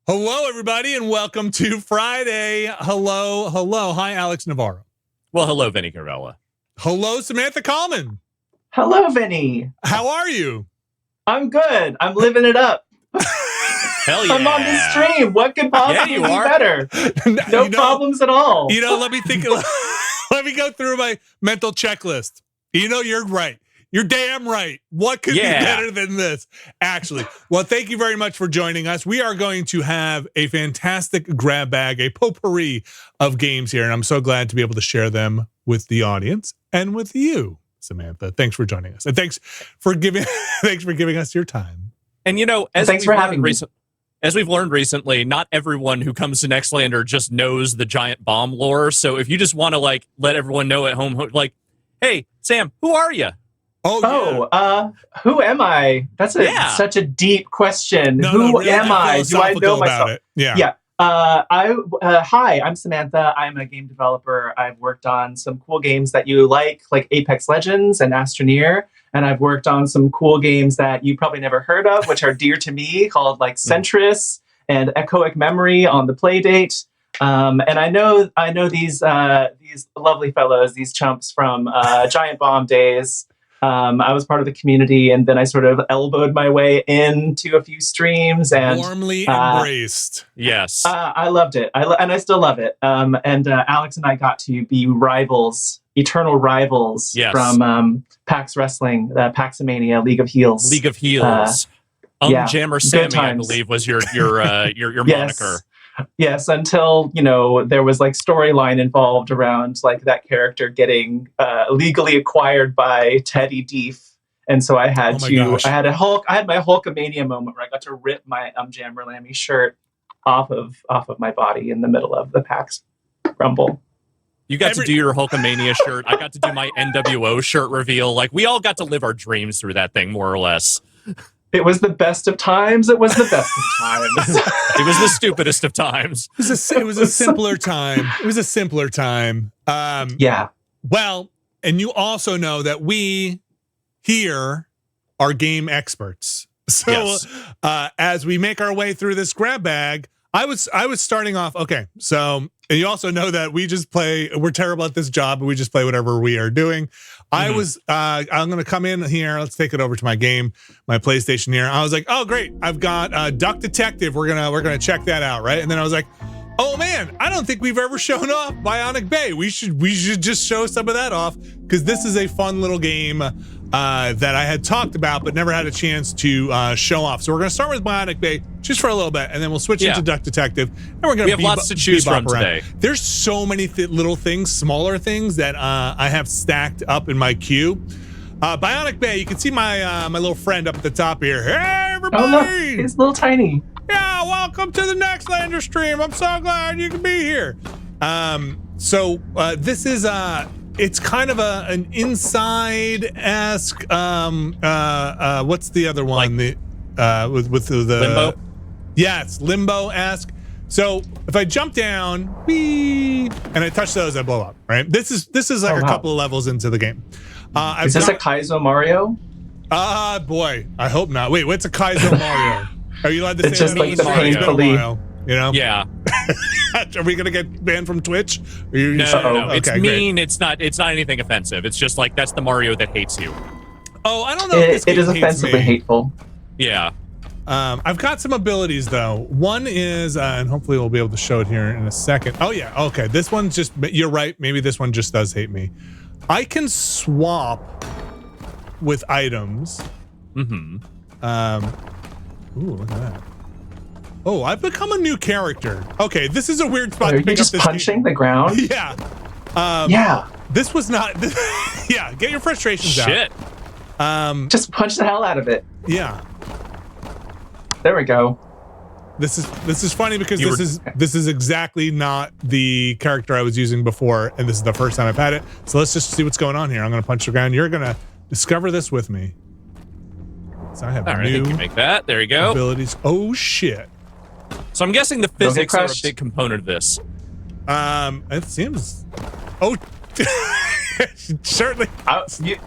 Hello, everybody, and welcome to Friday. Hello. Hi, Alex Navarro. Well, hello, Vinny Carvella. Hello, Samantha Kalman. Hello, Vinny. How are you? I'm good. I'm living it up. Hell yeah. I'm on the stream. What could possibly be better? No problems at all. Let me think. Let me go through my mental checklist. You're right. You're damn right. What could be better than this? Actually, well, thank you very much for joining us. We are going to have a fantastic grab bag, a potpourri of games here, and I'm so glad to be able to share them with the audience and with you, Samantha. Thanks for joining us, and thanks for giving us your time. And thanks for having me. As we've learned recently, not everyone who comes to Nextlander just knows the giant bomb lore. So if you just want to let everyone know at home, hey, Sam, who are you? Who am I? That's such a deep question. Who am I? Do I know myself? Yeah. Hi, I'm Samantha. I'm a game developer. I've worked on some cool games that you like Apex Legends and Astroneer. And I've worked on some cool games that you probably never heard of, which are dear to me, called Centris and Echoic Memory on the Playdate. And I know these lovely fellows, these chumps from Giant Bomb days. I was part of the community, and then I sort of elbowed my way into a few streams and warmly embraced. Yes, I loved it. And I still love it. And Alex and I got to be rivals, eternal rivals from PAX Wrestling, Paxomania, League of Heels. Jammer Sammy, I believe, was your moniker. Yes, until there was storyline involved around I had getting legally acquired by Teddy Deef, and so I had I had my Hulkamania moment where I got to rip my Jammer Lammy shirt off of my body in the middle of the PAX Rumble. You got to do your Hulkamania shirt. I got to do my NWO shirt reveal. We all got to live our dreams through that thing, more or less. It was the best of times. It was the best of times. It was the stupidest of times. It was a simpler time. It was a simpler time. Well, and you also know that we here are game experts. So as we make our way through this grab bag, I was starting off. Okay, so and you also know that we're terrible at this job, but we just play whatever we are doing. I'm going to come in here. Let's take it over to my game, my PlayStation here. I was like, oh, great. I've got Duck Detective. We're going to check that out. Right. And then I was like, oh man, I don't think we've ever shown off Bionic Bay. We should just show some of that off, because this is a fun little game that I had talked about, but never had a chance to show off. So we're going to start with Bionic Bay just for a little bit, and then we'll switch into Duck Detective. And we're going to have lots to choose from today. There's so many little things, smaller things that I have stacked up in my queue. Bionic Bay, you can see my little friend up at the top here. Hey, everybody! Oh, look, he's a little tiny. Yeah, welcome to the Nextlander stream. I'm so glad you can be here. So this is it's kind of an inside-esque what's the other one? With the Limbo? Yeah, it's Limbo-esque. So if I jump down, and I touch those, I blow up, right? This is a couple of levels into the game. Is this a Kaizo Mario? Boy, I hope not. Wait, what's a Kaizo Mario? Are you allowed to it's say just the painfully? Yeah. Are we gonna get banned from Twitch? No. It's okay, mean. Great. It's not anything offensive. It's just that's the Mario that hates you. Oh, I don't know. It is offensively hateful. Yeah. I've got some abilities though. One is, and hopefully we'll be able to show it here in a second. Oh yeah, okay. This one's just. You're right. Maybe this one just does hate me. I can swap with items. Mm-hmm. Ooh, look at that. Oh, I've become a new character. Okay, this is a weird spot. Are you just punching the ground? Yeah. This was not. Yeah, get your frustrations out. Just punch the hell out of it. Yeah. There we go. This is funny because this is exactly not the character I was using before, and this is the first time I've had it. So let's just see what's going on here. I'm gonna punch the ground. You're gonna discover this with me. So I have I think you make that. There you go. Abilities. Oh shit. So I'm guessing the physics are a big component of this. It seems. Oh, certainly.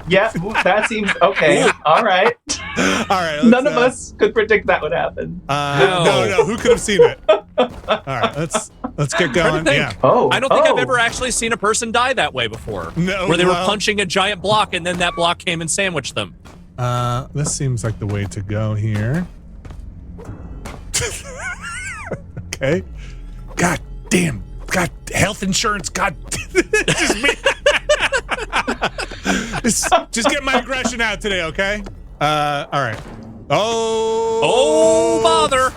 Yeah, that seems okay. All right. All right. None of us could predict that would happen. No. Who could have seen it? All right. Let's get going. Yeah. I don't think I've ever actually seen a person die that way before. No. Where they were punching a giant block and then that block came and sandwiched them. This seems like the way to go here. Okay. God damn. God, health insurance. God. Just me. just get my aggression out today, okay? All right. Oh, bother.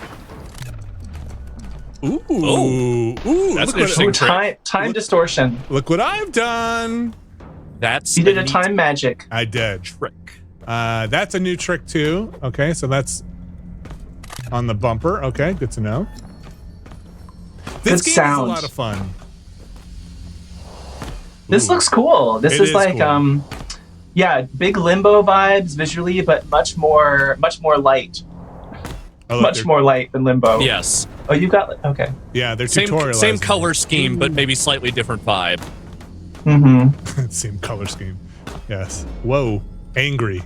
Ooh. That's an interesting trick. Time distortion. Look what I've done. You did a time magic. I did. Trick. That's a new trick too. Okay, so that's on the bumper. Okay, good to know. This game is a lot of fun. This looks cool. This is like cool. Yeah, big Limbo vibes visually, but much more light. Much more light than Limbo. Yes. Oh, you got okay. Yeah, they're tutorializing. Same color scheme, but maybe slightly different vibe. Mm-hmm. Same color scheme. Yes. Whoa. Angry.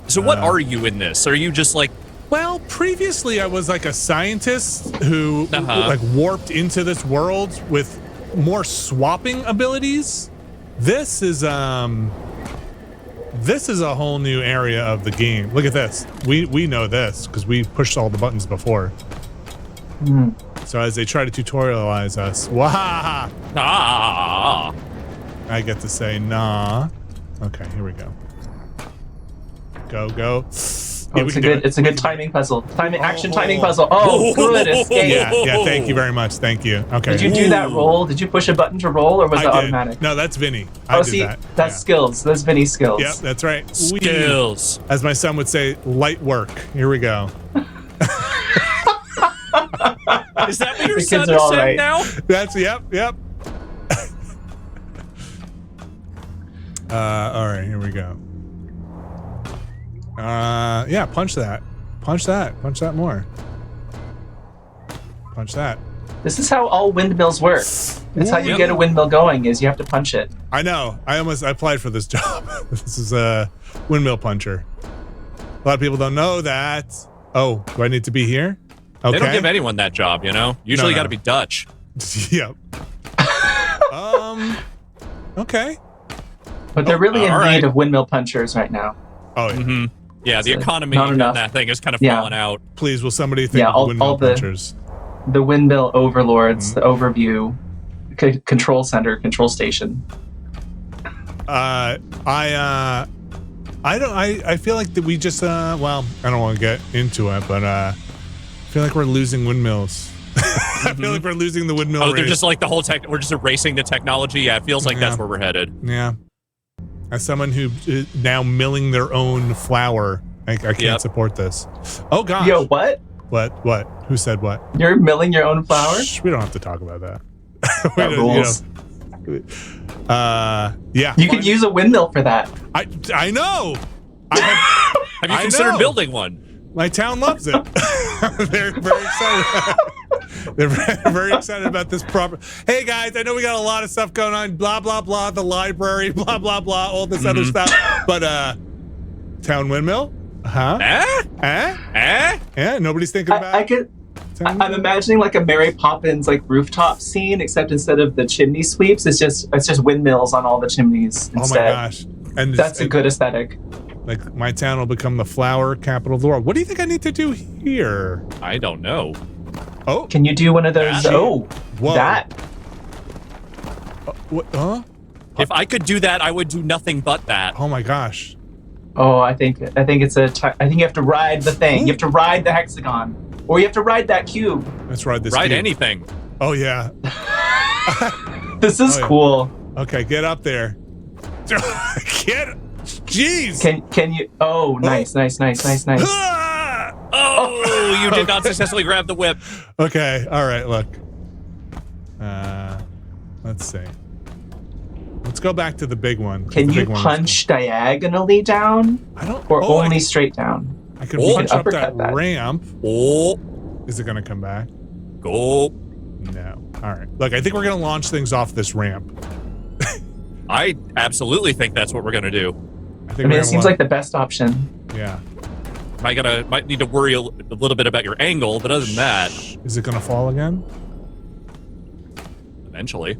So what are you in this? Are you just like... Well, previously I was like a scientist who like warped into this world with more swapping abilities. This is a whole new area of the game. Look at this. We know this because we pushed all the buttons before. So as they try to tutorialize us, I get to say nah. Okay, here we go. Go. Oh, it's a good timing puzzle. Timing puzzle. Oh, good escape. Yeah, thank you very much. Thank you. Okay. Did you do that roll? Did you push a button to roll, or was it automatic? No, that's Vinny. That's skills. That's Vinny's skills. Yep, that's right. Skills. As my son would say, light work. Here we go. Is that what your son is saying now? That's, yep. All right, here we go. Yeah, punch that more. Punch that. This is how all windmills work. That's how you get a windmill going, is you have to punch it. I know. I applied for this job. This is a windmill puncher. A lot of people don't know that. Oh, do I need to be here? Okay. They don't give anyone that job, you know? Usually got to be Dutch. Yep. Okay. But they're really in need of windmill punchers right now. Oh, yeah. Mm-hmm. Yeah, the economy on that thing is kind of falling out. Please, will somebody think of windmill punchers? The windmill overlords, the overview, control center, control station. I feel like that we just well, I don't want to get into it, but I feel like we're losing windmills. I feel like we're losing the windmill race. They're just like the whole we're just erasing the technology. Yeah, it feels like that's where we're headed. Yeah. As someone who is now milling their own flour, I can't support this. Oh gosh. Yo, what? What? Who said what? You're milling your own flour? Shh, we don't have to talk about that. That rules. Yeah. You could use a windmill for that. I know. Have you considered building one? My town loves it. They're very excited. They're very excited about this property. Hey guys, I know we got a lot of stuff going on. Blah blah blah. The library. Blah blah blah. All this other stuff. But town windmill. Huh? Yeah. Nobody's thinking about. I'm imagining like a Mary Poppins like rooftop scene, except instead of the chimney sweeps, it's just windmills on all the chimneys instead. Oh my gosh! And that's a good aesthetic. Like my town will become the flower capital of the world. What do you think I need to do here? I don't know. Oh, can you do one of those? Whoa. That. What? Huh? If I could do that, I would do nothing but that. Oh my gosh. Oh, I think it's I think you have to ride the thing. Ooh. You have to ride the hexagon, or you have to ride that cube. Let's ride this. Ride cube. Anything. Oh yeah. This is cool. Okay, get up there. Jeez. Can you? Oh, nice. Oh, you did not successfully grab the whip. Okay. All right. Look. Let's see. Let's go back to the big one. Can you punch diagonally down? I don't. Or only straight down? I can punch up that ramp. Oh. Is it going to come back? Go. No. All right. Look, I think we're going to launch things off this ramp. I absolutely think that's what we're going to do. I mean, it seems like the best option. Yeah. Might need to worry a little bit about your angle, but other than that, is it gonna fall again? Eventually.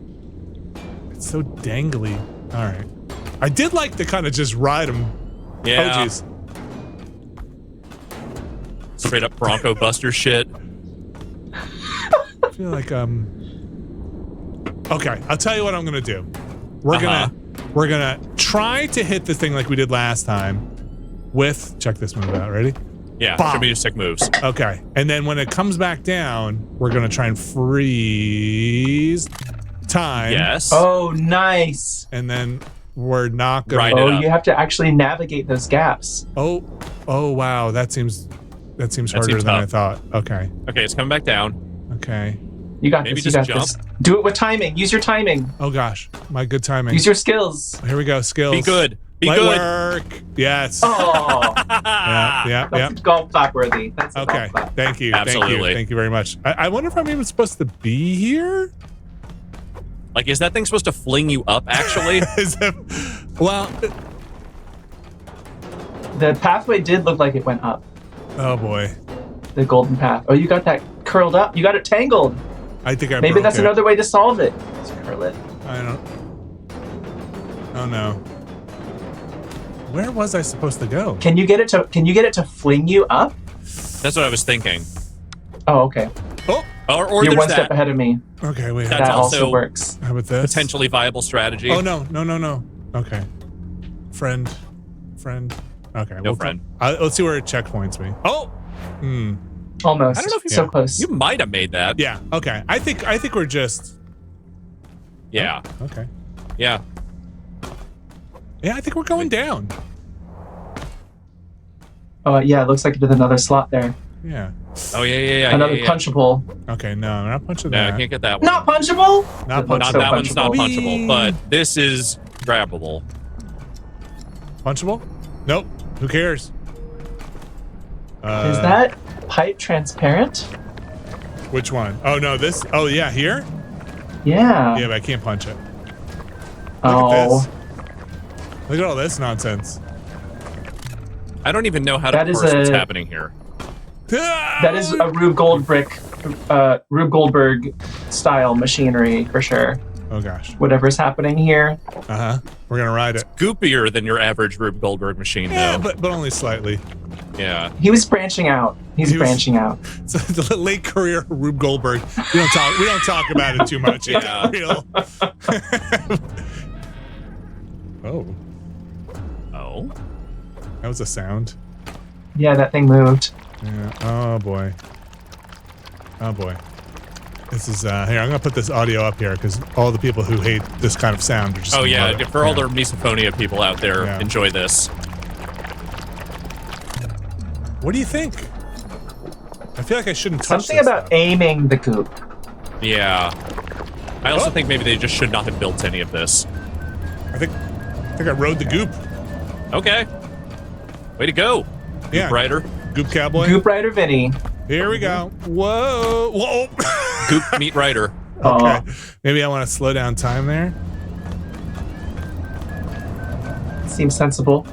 It's so dangly. All right. I did like to kind of just ride them. Yeah. Oh jeez. Straight up Bronco Buster shit. I feel like okay, I'll tell you what I'm gonna do. We're gonna try to hit the thing like we did last time with, check this move out, ready? Yeah, Bomb. should be just sick moves. Okay, and then when it comes back down, we're gonna try and freeze time. Yes. Oh, nice. And then we're not gonna. Right. Oh, you have to actually navigate those gaps. Oh wow, that seems harder than I thought. Okay. Okay, it's coming back down. Okay. You got Maybe this. You just got jump. this. Do it with timing. Use your timing. Oh gosh, my good timing. Use your skills. Here we go. Skills. Be good. Be Light good. work. Yes. Oh, Yeah. that's golf clap worthy. That's a Okay. golf clap. Thank you. Absolutely. Thank you very much. I wonder if I'm even supposed to be here. Like, is that thing supposed to fling you up, actually? Well, The pathway did look like it went up. oh boy. The golden path. Oh, you got that curled up. You got it tangled. I think I Maybe broke that's it. another way to solve it. Just curl it. I don't. Oh no. Where was I supposed to go? Can you get it to fling you up? That's what I was thinking. Oh, okay. Oh. Or You're there's one that step ahead of me. Okay. Wait. That's That also also works. How about this? potentially viable strategy. Oh no. Okay. Friend. Okay. No friend. Let's see where it checkpoints me. Oh. Almost. I don't know if you so close. You might have made that. Yeah. Okay. I think we're just. Yeah. Okay. Yeah. Yeah. I think we're going down. Oh, yeah. It looks like there's another slot there. Yeah. Oh yeah. Another yeah. punchable. Okay. No, we're not punching No, I that. can't get that one. Not punchable? Not It looks Not so that one's not punchable. punchable, but this is grabbable. Punchable? Nope. Who cares? Is that pipe transparent? Which one? Oh no, this. Oh yeah, here. Yeah. Yeah, but I can't punch it. Look Oh. at this. Look at all this nonsense. I don't even know how to That is parse what's a- happening here. That is a Rube Goldberg style machinery for sure. Oh gosh. Whatever's happening here. We're gonna ride it. Goopier than your average Rube Goldberg machine, Yeah, though. but only slightly. Yeah. He was branching out. He's He was- branching out. So the late career Rube Goldberg. We don't talk about it too much. It's Yeah. real. Oh, Oh. that was a sound. Yeah, that thing moved. Yeah. Oh boy. Oh boy. This is here. I'm gonna put this audio up here because all the people who hate this kind of sound are just. Oh gonna yeah. love it. For all the misophonia people out there, Yeah. enjoy this. What do you think? I feel like I shouldn't touch Something this about stuff. aiming the goop. Yeah. I also Oh. think maybe they just should not have built any of this. I think I rode the goop. Okay. Way to go. Yeah. Goop Rider. Goop cowboy. Goop Rider Vinny. Here we go. Whoa. Whoa. Goop Meat Rider. Okay. Maybe I want to slow down time there. Seems sensible.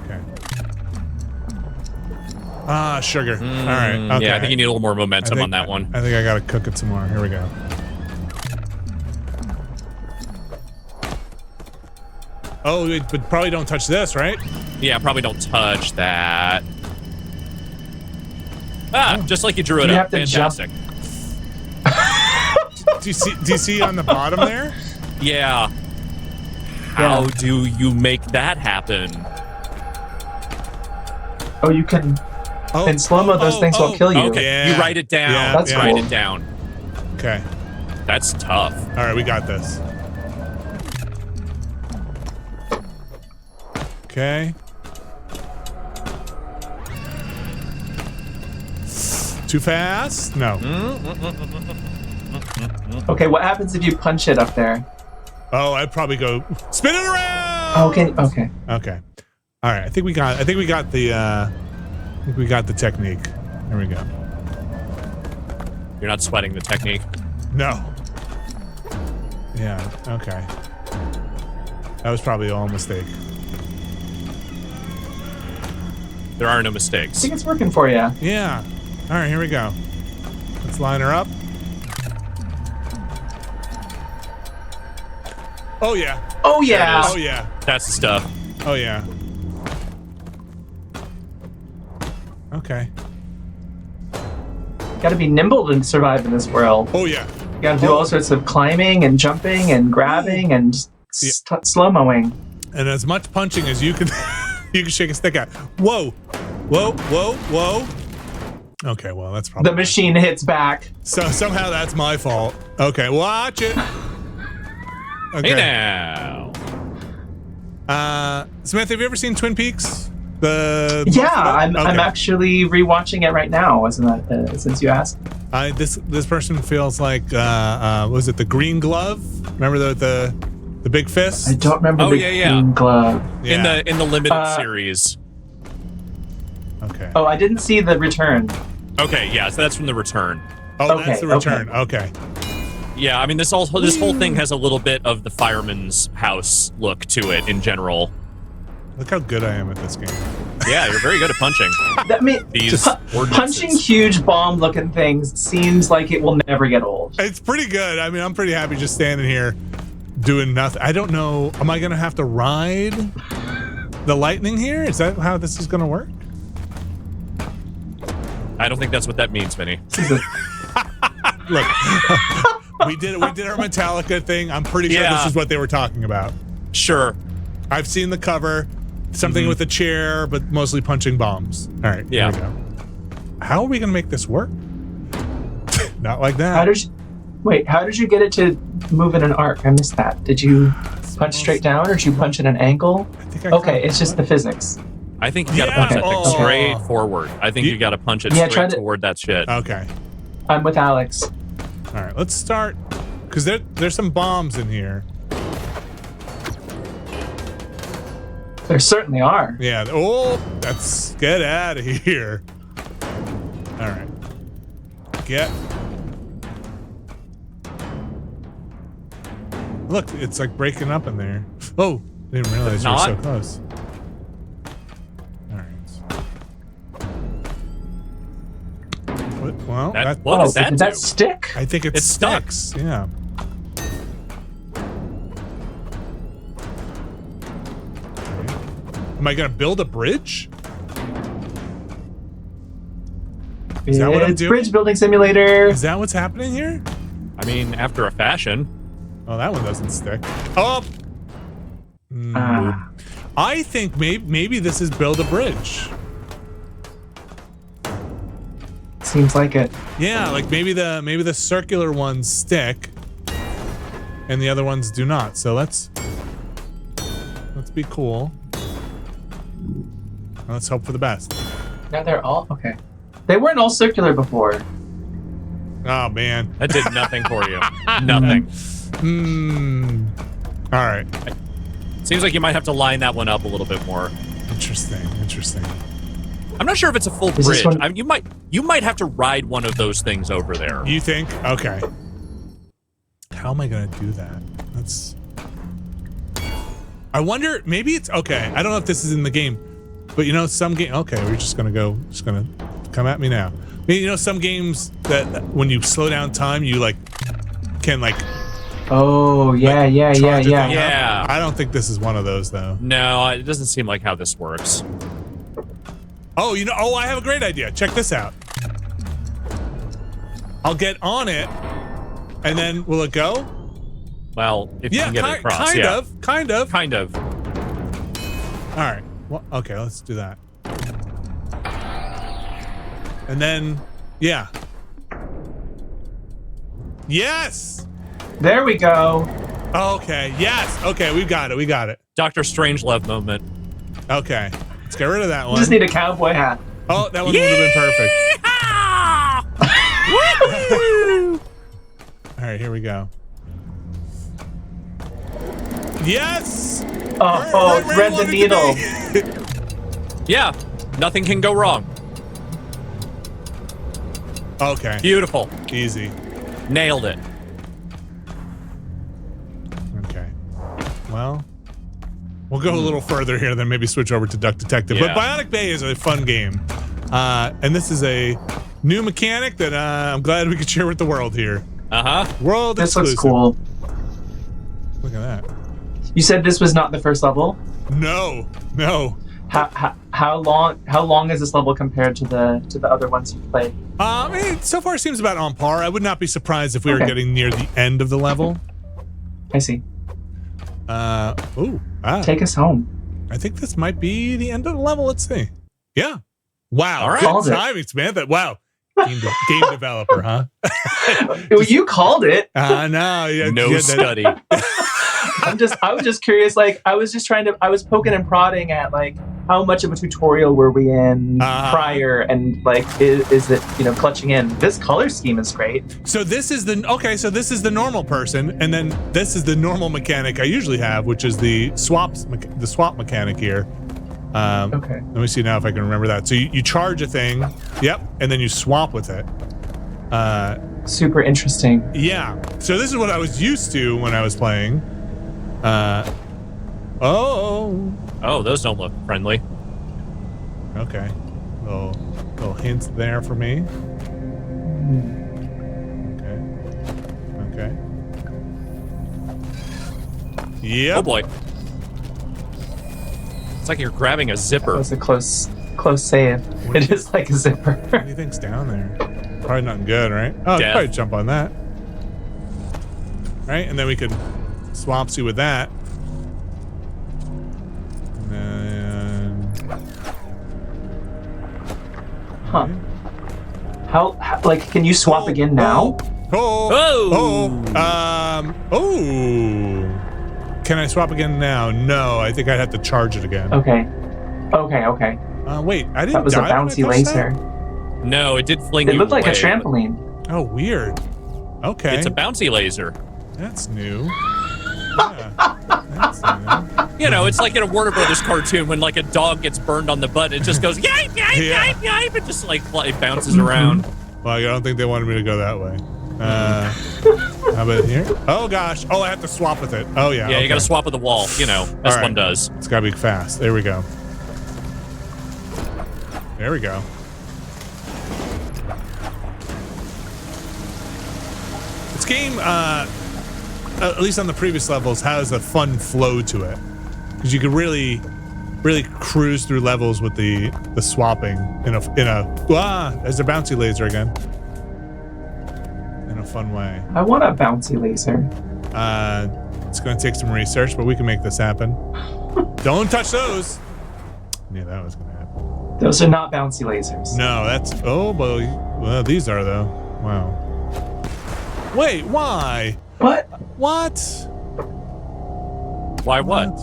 Okay. Ah, sugar. All right. Okay. Yeah, I think you need a little more momentum on that one. I think I gotta cook it some more. Here we go. Oh, but probably don't touch this, right? Yeah, probably don't touch that. Ah, just like you drew it You up. have to jump. Fantastic. Do you see on the bottom there? Yeah. How do you make that happen? Oh, you can. Oh, In slow-mo, those things won't kill you. Okay, Yeah. you write it down. Yeah, That's Write cool. it down. Okay. That's tough. All right, we got this. Okay. Too fast? No. Okay, what happens if you punch it up there? Oh, I'd probably go spin it around. Okay. Okay. All right. I think we got the technique. There we go. You're not sweating the technique. No. Yeah. Okay. That was probably all a mistake. There are no I mistakes. think it's working for you. Yeah. All right, here we go. Let's line her up. Oh, yeah. Oh, yeah. Oh, yeah. That's the stuff. Oh, yeah. Okay. Got to be nimble to survive in this world. Oh, yeah. You got to do all sorts of climbing and jumping and grabbing and slow-mowing. And as much punching as you can, you can shake a stick at. Whoa. Whoa, whoa, whoa. Okay, well, that's probably... The machine hits back. So somehow that's my fault. Okay, watch it. Okay. Hey now. Samantha, have you ever seen Twin Peaks? I'm actually rewatching it right now. Since you asked. This person feels like was it the Green Glove? Remember the big fist? I don't remember the Green Glove. Yeah. In the limited series. Okay. Oh, I didn't see The Return. Okay, yeah, so that's from The Return. Oh, that's The Return. Okay. Yeah, I mean this whole thing has a little bit of the fireman's house look to it in general. Look how good I am at this game. Yeah, you're very good at punching. Punching huge bomb-looking things seems like it will never get old. It's pretty good. I mean, I'm pretty happy just standing here doing nothing. I don't know. Am I going to have to ride the lightning here? Is that how this is going to work? I don't think that's what that means, Vinny. Look, we did our Metallica thing. I'm pretty sure this is what they were talking about. Sure. I've seen the cover. Something with a chair, but mostly punching bombs. All right, here we go. How are we going to make this work? Not like that. How did you get it to move in an arc? I missed that. Did you punch straight down, or did you punch in an angle? I think it's just the physics. I think you got to punch that thing straight forward. I think you got to punch it straight toward that shit. Okay. I'm with Alex. All right, let's start, because there's some bombs in here. There certainly are. Yeah. Oh, let's get out of here. All right. Look, it's like breaking up in there. Oh, didn't realize you were so close. All right. Well, what does that do? Did that stick? I think it sticks. Yeah. Am I gonna build a bridge? Is that what I'm doing? Bridge building simulator. Is that what's happening here? I mean, after a fashion. Oh, that one doesn't stick. Oh. I think maybe this is build a bridge. Seems like it. Yeah, like maybe the circular ones stick, and the other ones do not. So let's be cool. Let's hope for the best. Now they're all okay. They weren't all circular before. Oh man, that did nothing for you. Nothing. All right. Seems like you might have to line that one up a little bit more. Interesting. I'm not sure if it's a full bridge. I mean, you might have to ride one of those things over there. You think? Okay. How am I gonna do that? I wonder. Maybe it's okay. I don't know if this is in the game, but some game. Okay, we're just gonna come at me now. I mean, some games that when you slow down time, you can Oh yeah. Yeah. I don't think this is one of those though. No, it doesn't seem like how this works. Oh, I have a great idea. Check this out. I'll get on it, and then will it go? Well, if you can get it across, kind of. All right. Well, okay, let's do that. And then, yeah. Yes. There we go. Okay. Yes. Okay, we got it. Dr. Strangelove moment. Okay. Let's get rid of that one. Just need a cowboy hat. Oh, that one would have been perfect. All right, here we go. Yes. Oh, thread the needle. Yeah, nothing can go wrong. Okay. Beautiful. Easy. Nailed it. Okay. Well, We'll go a little further here, then maybe switch over to Duck Detective. Yeah. But Bionic Bay is a fun game. And this is a new mechanic that I'm glad we could share with the world here. World This exclusive. looks cool. Look at that. You said this was not the first level? No. How long is this level compared to the other ones you've played? So far it seems about on par. I would not be surprised if we were getting near the end of the level. I see. Take us home. I think this might be the end of the level. Let's see. Yeah. Wow. All right. Good timing, Samantha. Wow. Game developer, huh? Well, you called it. No. No study. I was just curious. Like, I was poking and prodding at like how much of a tutorial were we in prior, and like is it clutching in? This color scheme is great. So this is the normal person, and then this is the normal mechanic I usually have, which is the swap mechanic here. Okay. Let me see now if I can remember that. So you charge a thing, yep, and then you swap with it. Super interesting. Yeah. So this is what I was used to when I was playing. Oh, those don't look friendly. Okay. Little hints there for me. Okay. Yep. Oh boy. It's like you're grabbing a zipper. That was a close save. It is like a zipper. What do you think's down there? Probably nothing good, right? Oh, Death. probably jump on that. Right? And then we could swapsy with that. And then... Huh. How like, can you swap again now? Can I swap again now? No, I think I'd have to charge it again. Okay. Wait, I didn't. That was a die when I bouncy touched laser. that? No, it did fling you It looked like a away, trampoline. Oh, weird. Okay. It's a bouncy laser. That's new. Yeah, that's new. It's like in a Warner Brothers cartoon when like a dog gets burned on the butt, it just goes yipe, yipe, yipe, yipe. It just like it bounces around. Well, I don't think they wanted me to go that way. How about here? Oh gosh. Oh, I have to swap with it. Oh yeah. Yeah, you gotta swap with the wall, as one does. It's gotta be fast. There we go. There we go. This game, at least on the previous levels, has a fun flow to it. Because you could really cruise through levels with the swapping there's a bouncy laser again. In a fun way. I want a bouncy laser. It's going to take some research, but we can make this happen. Don't touch those. Yeah, that was going to happen. Those are not bouncy lasers. No, that's... Oh, well, these are, though. Wow. Wait, why? What? What? Why what?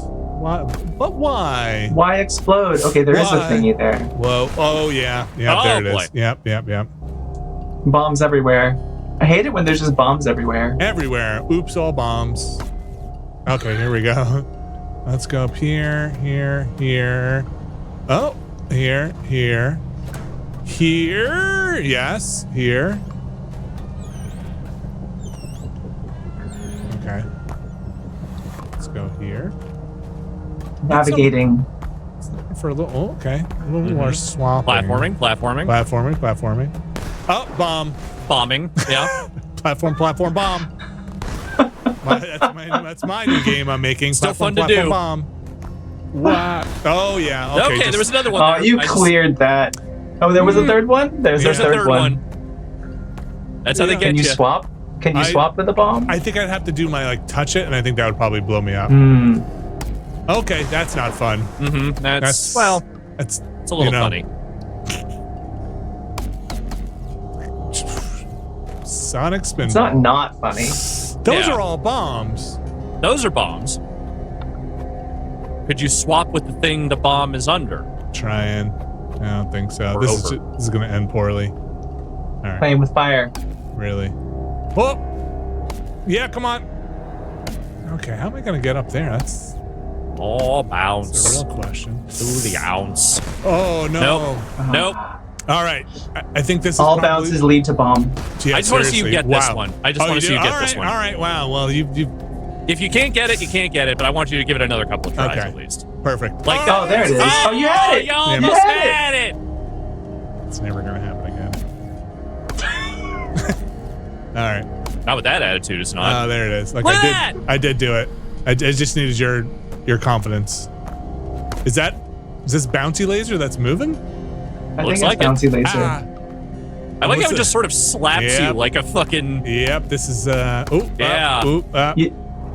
But why? Why explode? Okay, there is a thingy there. Whoa. Oh, yeah. Yeah, Oh, there it boy. is. Yep. Bombs everywhere. I hate it when there's just bombs everywhere. Everywhere. Oops, all bombs. Okay, here we go. Let's go up here. Oh, here. Yes, here. Okay. Let's go here. Navigating. For a little, okay. A little more swapping. Platforming. Oh, bomb. Bombing, yeah. Platform, bomb. That's my new game I'm making. Still Platform, fun to do. Bomb. What? Oh, yeah. Okay, there was another one. Oh, there. you cleared that. Oh, there was a third one? There's a third one. That's how they get Can you swap? Can you swap with the bomb? I think I'd have to do my, touch it, and I think that would probably blow me up. Okay, that's not fun. Mm-hmm. It's a little funny. Sonic Spinball. It's not funny. Those are all bombs. Those are bombs. Could you swap with the thing the bomb is under? Trying. I don't think so. This is going to end poorly. All right. Playing with fire. Really? Oh! Yeah, come on. Okay, how am I going to get up there? That's bounce. a real question. Ooh, the ounce. Oh, no. Nope. All right. I think this is all bounces lead to bomb. Yeah, I just want to see you get this one. I just want to see you get this one. All right. Wow. Well, you've If you can't get it, you can't get it, but I want you to give it another couple of tries at least. Perfect. Like oh, there it is. Oh, you had it. You almost had it. It's never going to happen again. All right. Not with that attitude, it's not. Oh, there it is. Like Look at I did do it. I just needed your confidence. Is this bouncy laser that's moving? I Looks think it's like bouncy laser. I like how it just sort of slaps you like a fucking... Yep, this is...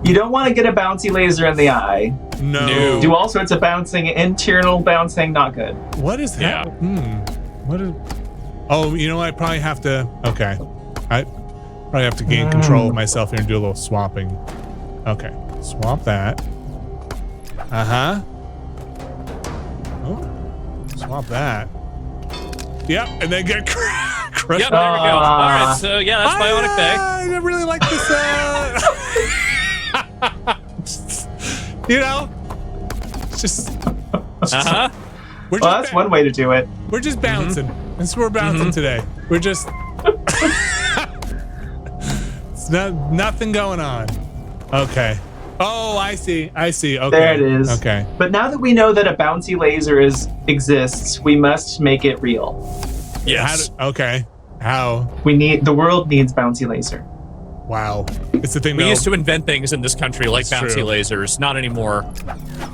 You don't want to get a bouncy laser in the eye. No. Do all sorts of bouncing, internal bouncing, not good. What is that? What is... Oh, you know what? I probably have to... Okay. I probably have to gain control of myself here and do a little swapping. Okay. Swap that. Uh-huh. Oh. Swap that. Yep, and then get crushed. Yep, there we go. All right, so yeah, that's Bionic Bay. I really like this. You know, just Well, that's one way to do it. We're just bouncing. That's what we're bouncing today. We're just it's nothing going on. Okay. Oh, I see. Okay. There it is. Okay. But now that we know that a bouncy laser exists, we must make it real. Yes. Okay. How? The world needs bouncy laser. Wow. It's the thing we used to invent things in this country like bouncy true. lasers. Not anymore.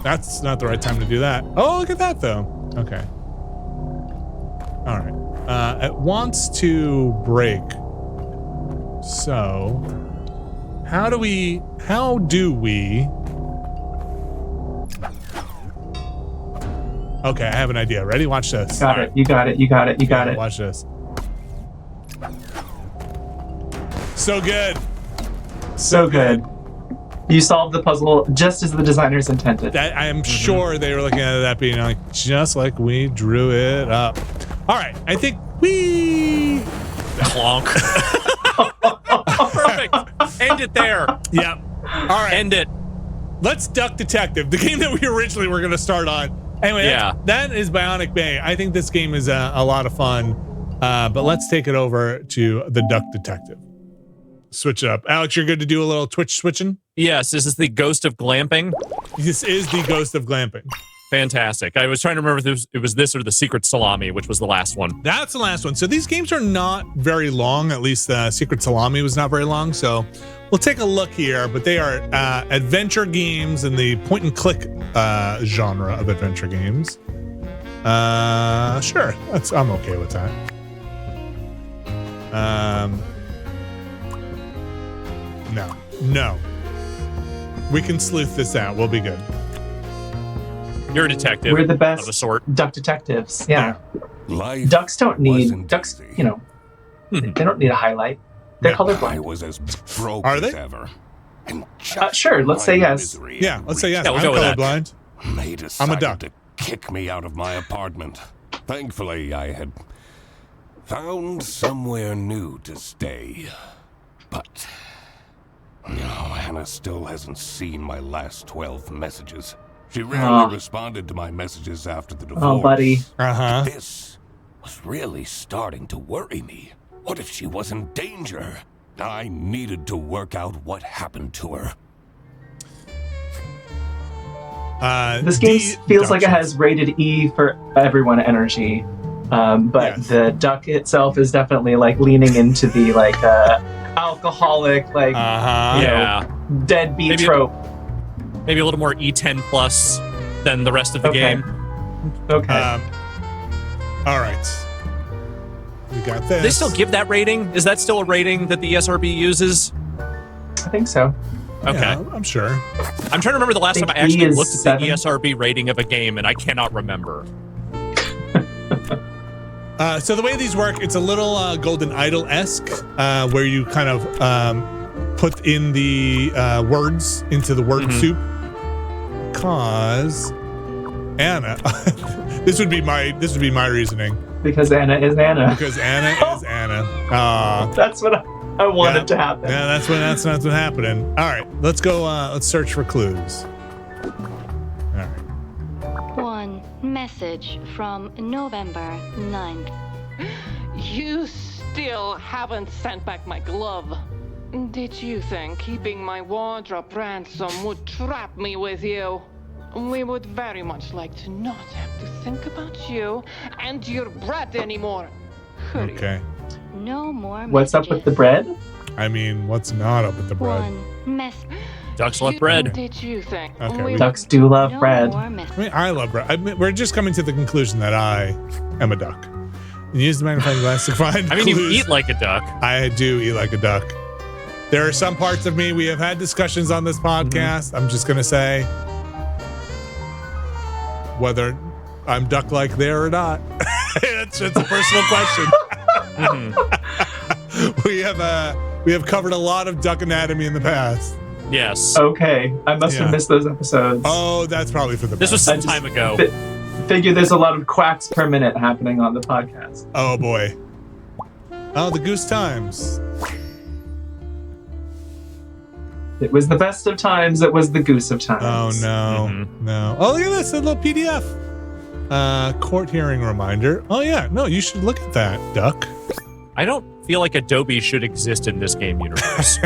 That's not the right time to do that. Oh, look at that though. Okay. All right. It wants to break. So, how do we? Okay, I have an idea. Ready? Watch this. Got it. You got it. Watch this. So good. So good. You solved the puzzle just as the designers intended. That I am sure they were looking at that being like just like we drew it up. All right, I think we clonk. Perfect. End it there. Yep. All right. End it. Let's Duck Detective, the game that we originally were going to start on. Anyway, that is Bionic Bay. I think this game is a lot of fun, but let's take it over to the Duck Detective. Switch it up. Alex, you're good to do a little Twitch switching? Yes, this is the Ghost of Glamping. This is the Ghost of Glamping. Fantastic. I was trying to remember if it was this or the Secret Salami, which was the last one. That's the last one. So these games are not very long. At least Secret Salami was not very long. So we'll take a look here. But they are adventure games in the point and click genre of adventure games. Sure. I'm okay with that. No. We can sleuth this out. We'll be good. You're a detective. We're the best of a sort. duck detectives. Yeah. Life ducks don't need ducks. Easy. You know, they don't need a highlight. They're colorblind. I was as broke Are they? as ever. And sure. Let's say yes. Yeah. Let's say yes. Yeah, we'll I'm go with that. colorblind. They decided I'm a duck. to kick me out of my apartment. Thankfully, I had found somewhere new to stay. But Hannah still hasn't seen my last 12 messages. She rarely responded to my messages after the divorce. Oh, buddy. Uh-huh. This was really starting to worry me. What if she was in danger? I needed to work out what happened to her. This game feels like it has rated E for everyone energy, but the duck itself is definitely like leaning into the like alcoholic, like you know, deadbeat trope. Maybe a little more E10 plus than the rest of the game. Okay. All right. We got this. Do they still give that rating? Is that still a rating that the ESRB uses? I think so. Okay. Yeah, I'm sure. I'm trying to remember the last time I E actually is looked at 7. the ESRB rating of a game, and I cannot remember. So the way these work, it's a little Golden Idol-esque, where you kind of put in the words into the word soup. Because Anna, this would be my reasoning. Because Anna is Anna. Because Anna is Anna. That's what I wanted to happen. Yeah, that's what's happening. All right, let's go. Let's search for clues. All right. One message from November 9th. You still haven't sent back my glove. Did you think keeping my wardrobe ransom would trap me with you? We would very much like to not have to think about you and your bread anymore. Hurry. Okay. No more What's up with the bread? I mean, what's not up with the bread? One mess. Ducks love bread. Did you think? Okay, Ducks do love No bread. more mess. I mean, I love bread. I mean, we're just coming to the conclusion that I am a duck. Use the magnifying glass to find I mean, you clues. eat like a duck. I do eat like a duck. There are some parts of me, we have had discussions on this podcast. I'm just going to say whether I'm duck-like there or not. it's a personal question. We have covered a lot of duck anatomy in the past. Yes. Okay, I must have missed those episodes. Oh, that's probably for the This was best. some time ago. Figure there's a lot of quacks per minute happening on the podcast. Oh, boy. Oh, the goose times. It was the best of times. It was the goose of times. Oh, no. No. Oh, look at this. A little PDF. Court hearing reminder. Oh, yeah. No, you should look at that, duck. I don't feel like Adobe should exist in this game universe.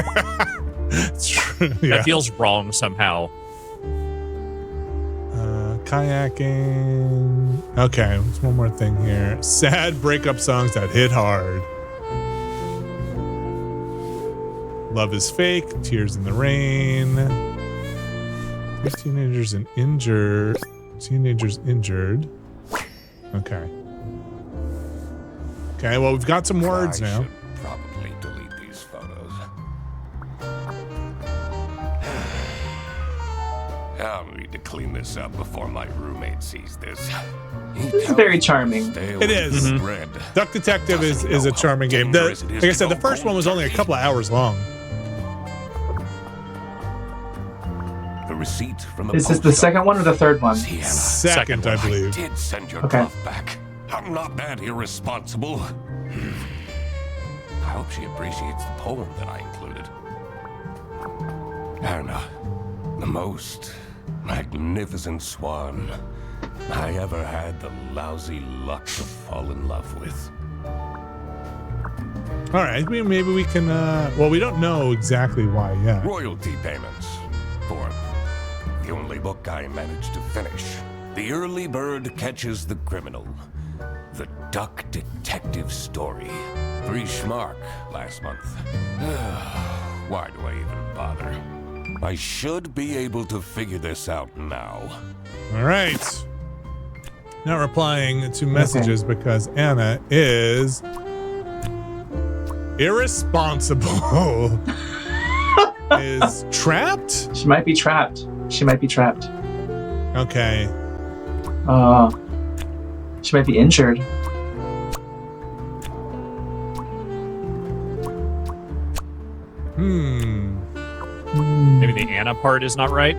It's true. Yeah. That feels wrong somehow. Kayaking. Okay, there's one more thing here. Sad breakup songs that hit hard. Love is Fake, Tears in the Rain. Teenagers injured. Okay. Okay, well, we've got some words now. Should probably delete these photos. I'll need to clean this up before my roommate sees this. It's very charming. It is. Bread. Duck Detective is a charming game. Like I said, the first one was only a couple of hours long. The receipt from the Is this post the shop. second one or the third one? Sienna, Second, I believe. did send your Okay. glove back. I'm not that irresponsible. I hope she appreciates the poem that I included. Anna, the most magnificent swan I ever had the lousy luck to fall in love with. All right, maybe we can. Well, we don't know exactly why yet. Royalty payments for the only book I managed to finish. The Early Bird Catches the Criminal. The Duck Detective Story. 3 schmark last month. Why do I even bother? I should be able to figure this out now. All right. Not replying to messages because Anna is irresponsible. Is trapped? She might be trapped. She might be trapped. Okay. She might be injured. Maybe the Anna part is not right.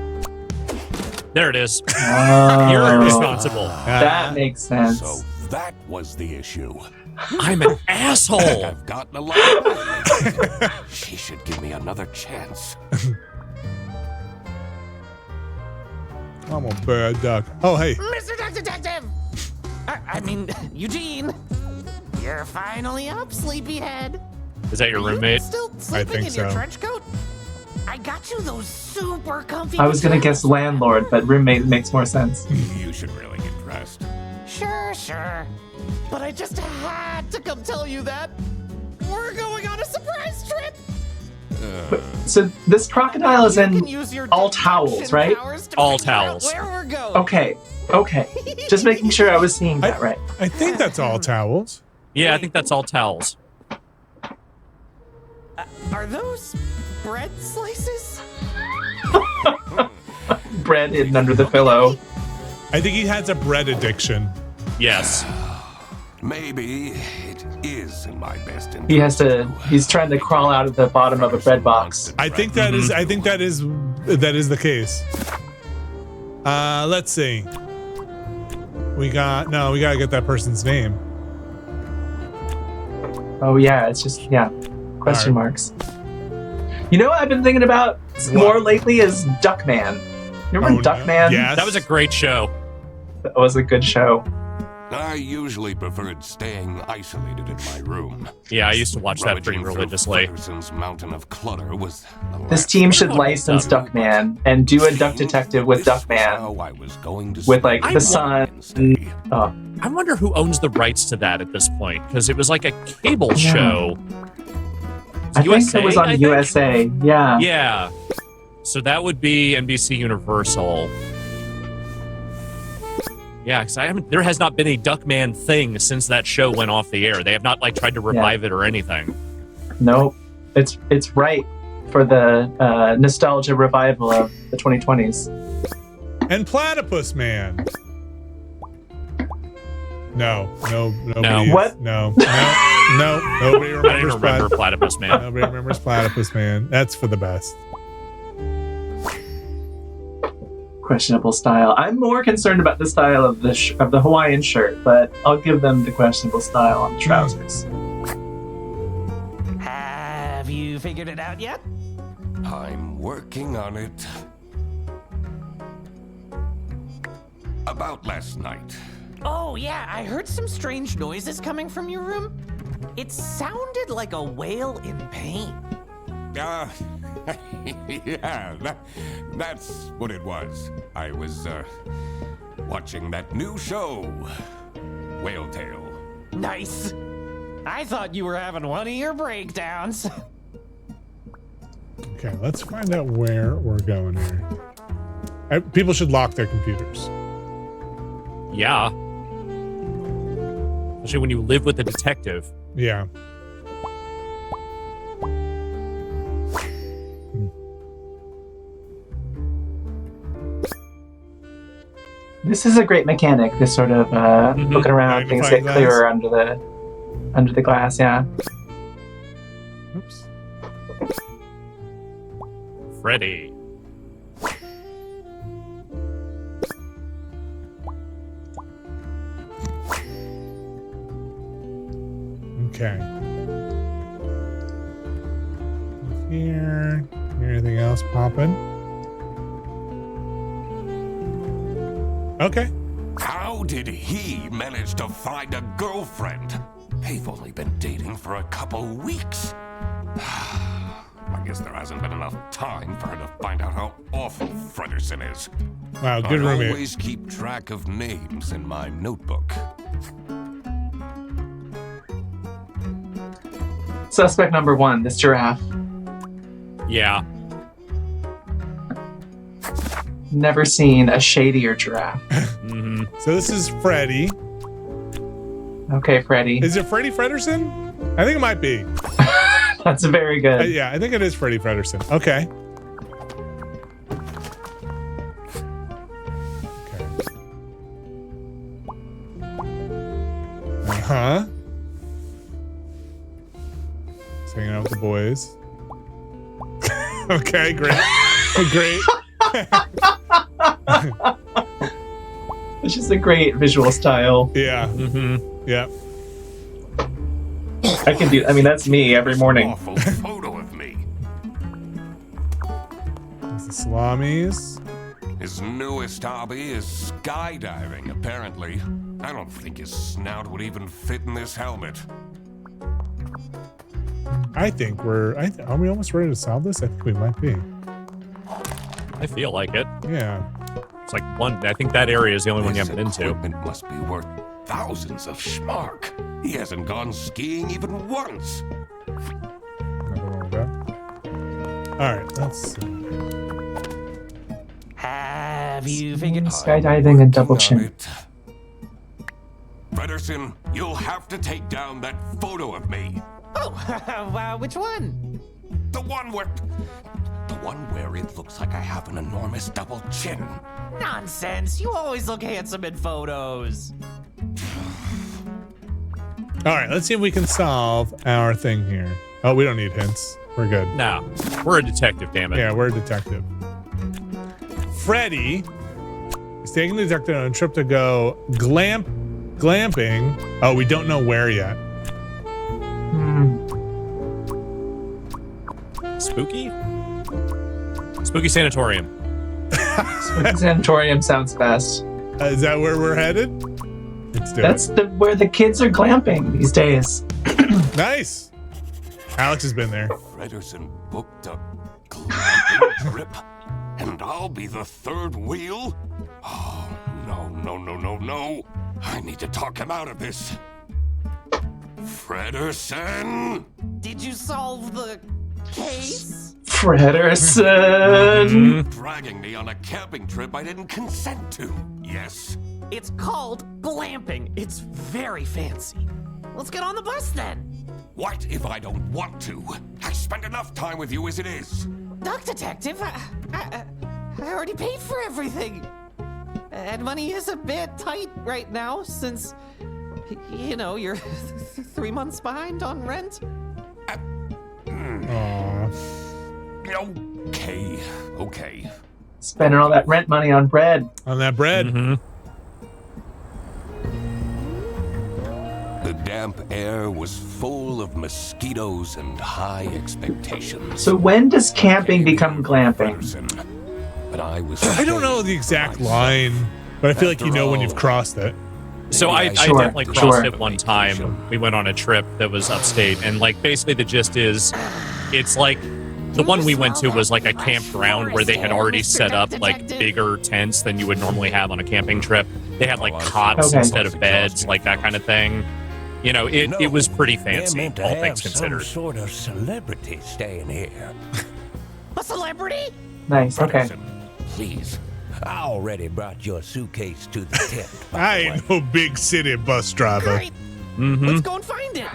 There it is. Oh, You're irresponsible. that makes sense. So that was the issue. I'm an asshole. I've gotten a lot of money. She should give me another chance. I'm a bad duck. Oh, hey. Mr. Duck Detective! I mean, Eugene. You're finally up, sleepyhead. Is that your Are you roommate? still sleeping think in your so. trench coat? I got you those super comfy I was gonna guess pajamas. landlord, but roommate makes more sense. You should really get dressed. Sure. But I just had to come tell you that. We're going on a surprise trip. So this crocodile is You in can use your all towels, deduction right? powers to All figure out towels. Where we're going. Okay. Just making sure I was seeing that right. I think that's all towels. Yeah, I think that's all towels. Are those bread slices? Bread hidden under the pillow. I think he has a bread addiction. Yes. Maybe it is in my best interest. He's trying to crawl out of the bottom of a bread box. I think that is the case. Let's see. We gotta get that person's name. Oh yeah, it's just question All right. marks. You know what I've been thinking about more lately is Duckman. You remember Duckman? Yes. That was a great show. That was a good show. I usually preferred staying isolated in my room. Yeah, I used to watch that pretty religiously. Fredderson's mountain of clutter was This team should license Duckman and do a Duck Detective with Duckman. With like the sun. Oh. I wonder who owns the rights to that at this point, because it was like a cable show. I think it was on USA. Yeah. Yeah. So that would be NBC Universal. Yeah, because there has not been a Duckman thing since that show went off the air. They have not like tried to revive it or anything. Nope. It's right for the nostalgia revival of the 2020s. And Platypus Man. No. What? No. Nobody remembers. I don't remember Platypus Man. Nobody remembers Platypus Man. That's for the best. Questionable style. I'm more concerned about the style of the Hawaiian shirt, but I'll give them the questionable style on the trousers. Have you figured it out yet? I'm working on it. About last night. Oh, yeah, I heard some strange noises coming from your room. It sounded like a whale in pain. Yeah, that's what it was. I was, watching that new show, Whale Tale. Nice. I thought you were having one of your breakdowns. Okay, let's find out where we're going here. People should lock their computers. Yeah. Especially when you live with a detective. Yeah. This is a great mechanic. This sort of looking around, things get clearer under the glass. Yeah. Oops. Freddy. Okay. Here. Anything else popping? Okay. How did he manage to find a girlfriend? They've only been dating for a couple weeks. I guess there hasn't been enough time for her to find out how awful Fredderson is. Wow, good roommate. I always keep track of names in my notebook. Suspect number 1, this giraffe. Yeah. Never seen a shadier giraffe. Mm-hmm. So this is Freddy. Okay, Freddy. Is it Freddy Fredderson? I think it might be. That's very good. Yeah, I think it is Freddy Fredderson. Okay. Uh-huh. Just hanging out with the boys. Okay, great. Great. It's just a great visual style. Yeah. Mm-hmm. Yeah. I can do. I mean, that's me every morning. Awful photo of me. There's the salamis. His newest hobby is skydiving, apparently. I don't think his snout would even fit in this helmet. I think are we almost ready to solve this? I think we might be. I feel like it. Yeah. It's like I think that area is the only one you haven't been to. Equipment must be worth thousands of schmark. He hasn't gone skiing even once. Nothing wrong with that. All right, let's see. Have you figured skydiving and double chin? Fredderson, you'll have to take down that photo of me. Oh, wow, which one? The one where it looks like I have an enormous double chin. Nonsense. You always look handsome in photos. All right, let's see if we can solve our thing here. Oh, we don't need hints. We're good. No, we're a detective, damn it. Yeah, we're a detective. Freddy is taking the detective on a trip to go glamping. Oh, we don't know where yet. Spooky? Spooky Sanatorium. Spooky Sanatorium sounds best. Is that where we're headed? Let's do That's where the kids are glamping these days. Nice. Alex has been there. Fredersen booked a glamping trip, and I'll be the third wheel? Oh, no. I need to talk him out of this. Fredersen? Did you solve the case? Fredersen. Dragging me on a camping trip I didn't consent to. Yes? It's called glamping. It's very fancy. Let's get on the bus then. What if I don't want to? I spent enough time with you as it is. Duck Detective, I already paid for everything. And money is a bit tight right now since, you're 3 months behind on rent. Aww. Okay. Spending all that rent money on bread. On that bread. Mm-hmm. The damp air was full of mosquitoes and high expectations. So when does camping become glamping? But I don't know the exact line, but I feel like you know when you've crossed it. So I Sure, definitely crossed sure. it one time. We went on a trip that was upstate, and like basically the gist is, it's like the one we went to was like a campground where they had already set up like bigger tents than you would normally have on a camping trip. They had like cots Okay. instead of beds, like that kind of thing. It was pretty fancy, all things considered. Some sort of celebrity staying here. A celebrity? Nice. Okay. Please. I already brought your suitcase to the tent. by I the way. ain't no big city bus driver. Great. Mm-hmm. Let's go and find it.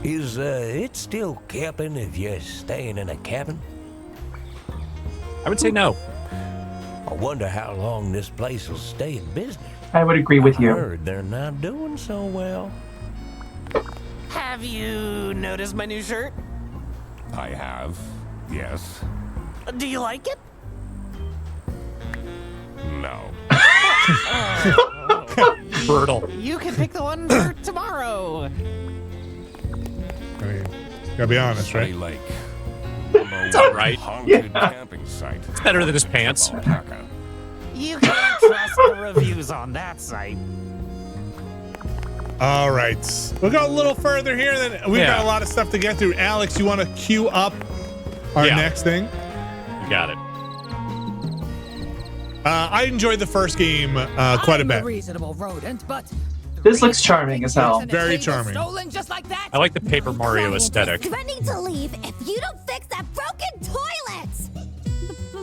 Is it still camping if you're staying in a cabin? I would say no. I wonder how long this place will stay in business. I would agree with I you. heard they're not doing so well. Have you noticed my new shirt? I have. Yes. Do you like it? No. Brutal. You can pick the one for tomorrow. I mean, gotta be honest, Sunny right? Lake. Right? Haunted camping site. It's better than his pants. Alpaca. You can't trust the reviews on that site. All right. We'll go a little further here. Then we've got a lot of stuff to get through. Alex, you want to queue up our next thing? You got it. I enjoyed the first game quite a bit. Reasonable rodent, but This looks charming as hell. Very charming. stolen just like that. I like the Paper Mario aesthetic. Threatening to leave if you don't fix that broken toilet.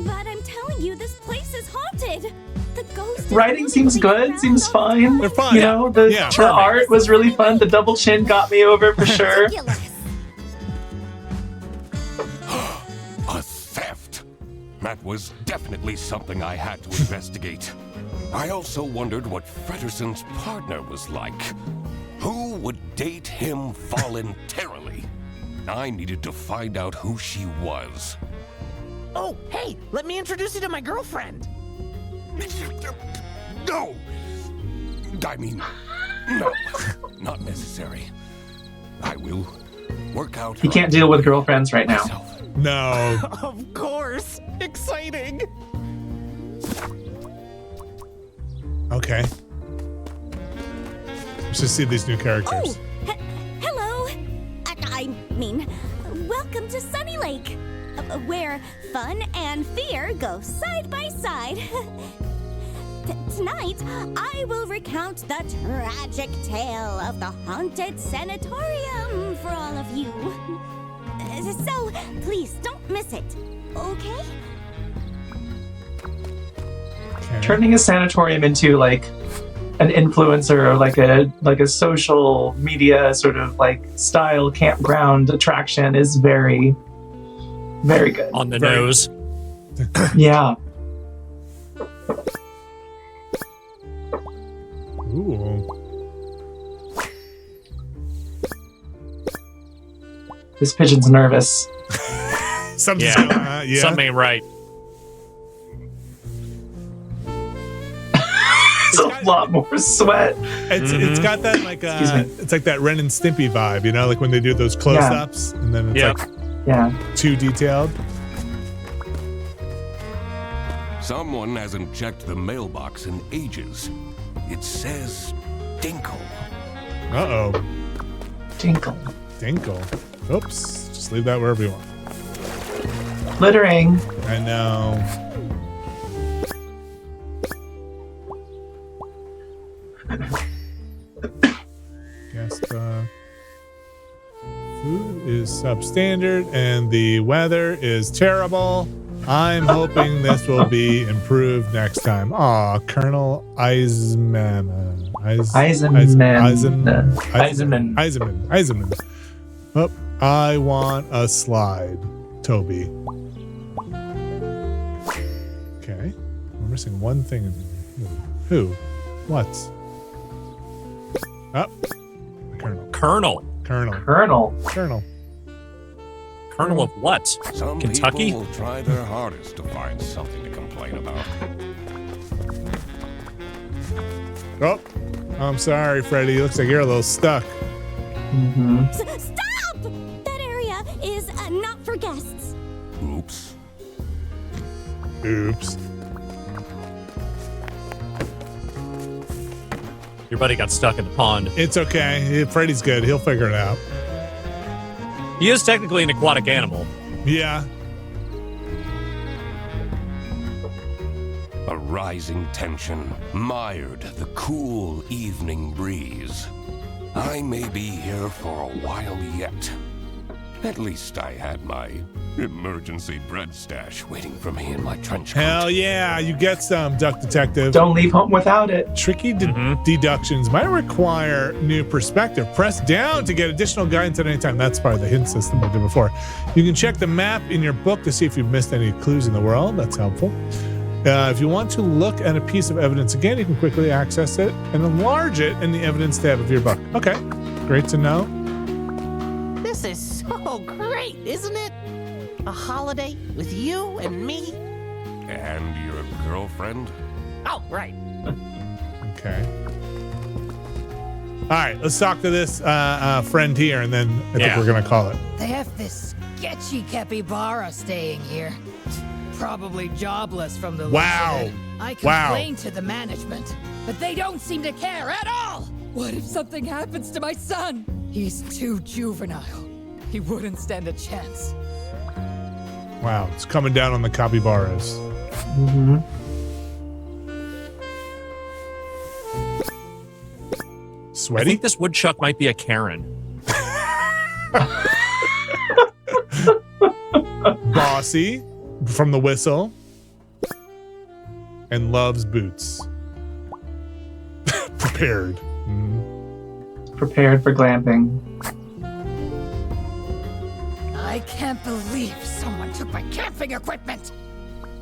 But I'm telling you, this place is haunted. The ghost. Writing seems good. Seems fine. They're fun. You know, the charming. art was really fun. The double chin got me over for sure. Ridiculous. A theft. That was definitely something I had to investigate. I also wondered what Fredersen's partner was like. Who would date him voluntarily? I needed to find out who she was. Oh, hey, let me introduce you to my girlfriend. No! I mean, no, not necessary. I will work out. He can't deal with girlfriends right now. myself. No. Of course. Exciting. Okay. Let's just see these new characters. Hello. I mean, welcome to Sunny Lake, where fun and fear go side by side. Tonight, I will recount the tragic tale of the haunted sanatorium for all of you. So, please don't miss it, okay? Turning a sanatorium into like an influencer or like a social media sort of like style campground attraction is very, very good. On the nose. Yeah. Ooh. This pigeon's nervous. Something's going on. Yeah. Something ain't right. It's a lot more sweat. It's got that like Excuse me. it's like that Ren and Stimpy vibe, you know, like when they do those close-ups and then it's like Yeah. too detailed. Someone hasn't checked the mailbox in ages. It says Dinkle. Uh-oh. Dinkle. Dinkle. Oops. Just leave that wherever you want. Littering. I know. Guess food is substandard and the weather is terrible. I'm hoping this will be improved next time. Aw, Colonel Eisenman. Eisenman. Oh, I want a slide, Toby. Okay. We're missing one thing. Who? What? Oh. Colonel. Colonel of what? Some Kentucky? people will try their hardest to find something to complain about. Oh, I'm sorry, Freddy. Looks like you're a little stuck. Mm-hmm. Stop! That area is not for guests. Oops. Your buddy got stuck in the pond. It's okay. Freddy's good. He'll figure it out. He is technically an aquatic animal. Yeah. A rising tension mired the cool evening breeze. I may be here for a while yet. At least I had my emergency bread stash waiting for me in my trench coat. Hell yeah, you get some, Duck Detective. Don't leave home without it. Tricky deductions might require new perspective. Press down to get additional guidance at any time. That's part of the hint system I did before. You can check the map in your book to see if you've missed any clues in the world. That's helpful. If you want to look at a piece of evidence again, you can quickly access it and enlarge it in the evidence tab of your book. Okay, great to know. This is so great, isn't it? A holiday with you and me. And your girlfriend? Oh, right. Okay. All right, let's talk to this friend here, and then I think we're going to call it. They have this sketchy capybara staying here. Probably jobless from the looks of it. I complained to the management, but they don't seem to care at all. What if something happens to my son? He's too juvenile. He wouldn't stand a chance. Wow, it's coming down on the capybaras. Mm-hmm. Sweaty? I think this woodchuck might be a Karen. Bossy from the whistle. And loves boots. Prepared. Prepared for glamping. I can't believe someone took my camping equipment.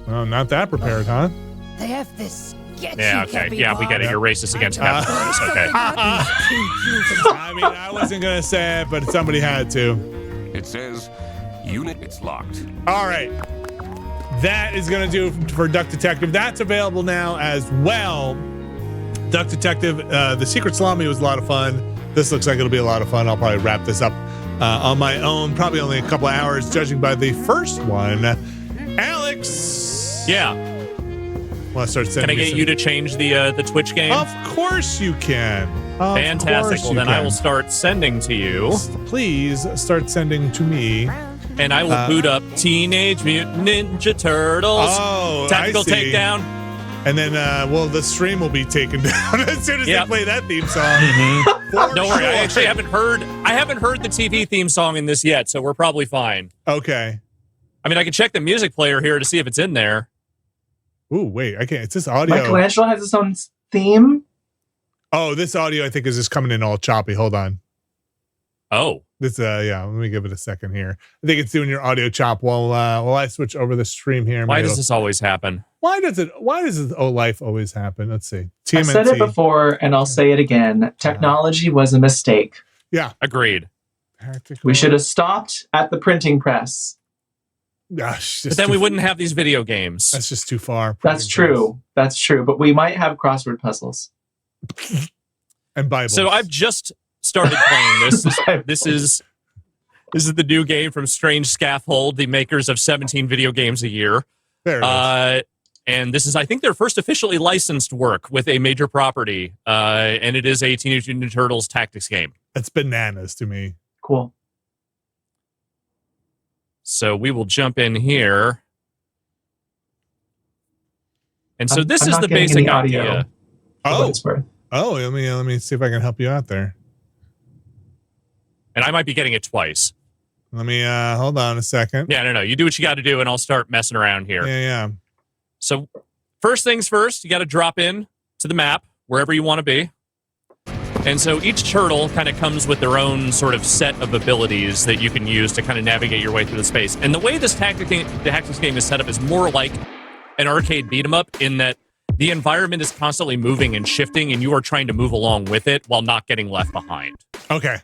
Oh, not that prepared, huh? They have this sketchy Yeah, okay. capybara. Yeah, we get it. You're racist against capybaras. Okay. I mean, I wasn't going to say it, but somebody had to. It says, unit, it's locked. All right. That is going to do for Duck Detective. That's available now as well. Duck Detective, the Secret Salami was a lot of fun. This looks like it'll be a lot of fun. I'll probably wrap this up on my own, probably only a couple of hours, judging by the first one. Alex! Yeah. Want to start sending Can I get you to change the Twitch game? Of course you can. Fantastic. Well, then I will start sending to you. Please start sending to me. And I will boot up Teenage Mutant Ninja Turtles. Oh, Tactical I see. Takedown. And then, the stream will be taken down as soon as they play that theme song. Mm-hmm. Don't worry, I actually haven't heard the TV theme song in this yet, so we're probably fine. Okay. I mean, I can check the music player here to see if it's in there. Ooh, wait, I can't. It's this audio. Michelangelo has his own theme. Oh, this audio I think is just coming in all choppy. Hold on. Oh. This let me give it a second here. I think it's doing your audio chop while I switch over the stream here. Why does this always happen? Why does this life always happen? Let's see. TMNT. I said it before and I'll say it again. Technology was a mistake. Yeah. Agreed. We should have stopped at the printing press. Gosh, but then we wouldn't have these video games. That's just too far. That's true. That's true. But we might have crossword puzzles. And Bibles. So I've just started playing this. This is the new game from Strange Scaffold, the makers of 17 video games a year. There it is. And this is, I think, their first officially licensed work with a major property. And it is a Teenage Mutant Ninja Turtles tactics game. That's bananas to me. Cool. So we will jump in here. And so this is the basic idea. Oh, let me see if I can help you out there. And I might be getting it twice. Let me hold on a second. Yeah, no. You do what you got to do, and I'll start messing around here. Yeah. So first things first, you got to drop in to the map, wherever you want to be. And so each turtle kind of comes with their own sort of set of abilities that you can use to kind of navigate your way through the space. And the way this tactics game is set up is more like an arcade beat 'em up in that the environment is constantly moving and shifting, and you are trying to move along with it while not getting left behind. Okay.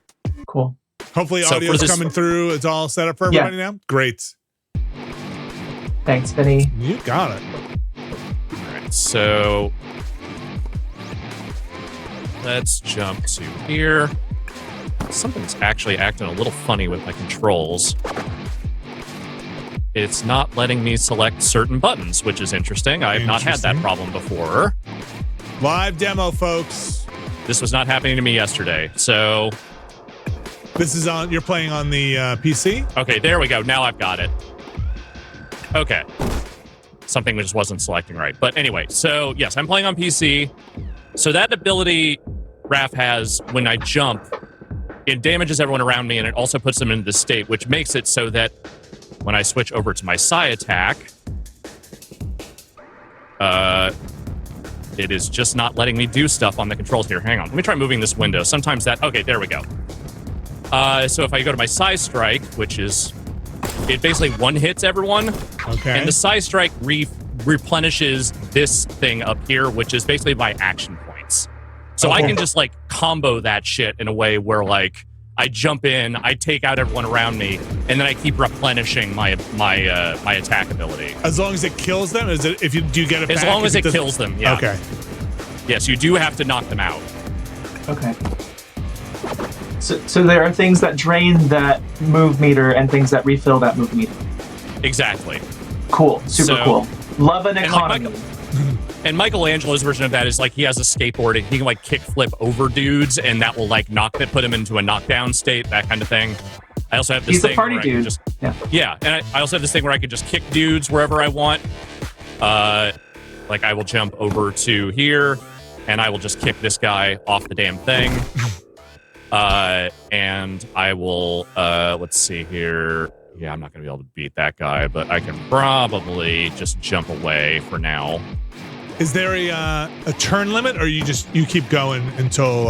Cool. Hopefully audio's coming through. It's all set up for everybody now? Great. Thanks, Vinny. You got it. All right, so let's jump to here. Something's actually acting a little funny with my controls. It's not letting me select certain buttons, which is interesting. I have not had that problem before. Live demo, folks. This was not happening to me yesterday. So this is on. You're playing on the PC? Okay, there we go. Now I've got it. Okay. Something just wasn't selecting right. But anyway, so yes, I'm playing on PC. So that ability Raph has when I jump, it damages everyone around me, and it also puts them into the state, which makes it so that when I switch over to my Psy attack, it is just not letting me do stuff on the controls here. Hang on. Let me try moving this window. Sometimes that... Okay, there we go. So if I go to my Psy Strike, which is... It basically one-hits everyone. Okay. And the Psy Strike replenishes this thing up here, which is basically my action points. So I can just, like, combo that shit in a way where, like, I jump in, I take out everyone around me, and then I keep replenishing my attack ability. As long as it kills them? Do you get it back? As long as it kills them, yeah. Okay. Yes, you do have to knock them out. Okay. So there are things that drain that move meter and things that refill that move meter. Exactly. Cool. Super cool. Love an economy. And Michelangelo's version of that is like he has a skateboard and he can like kick flip over dudes and that will like put him into a knockdown state, that kind of thing. I also have this thing where I can just and I also have this thing where I can just kick dudes wherever I want. Like I will jump over to here and I will just kick this guy off the damn thing. And I will let's see here. Yeah, I'm not gonna be able to beat that guy, but I can probably just jump away for now. Is there a turn limit, or you keep going until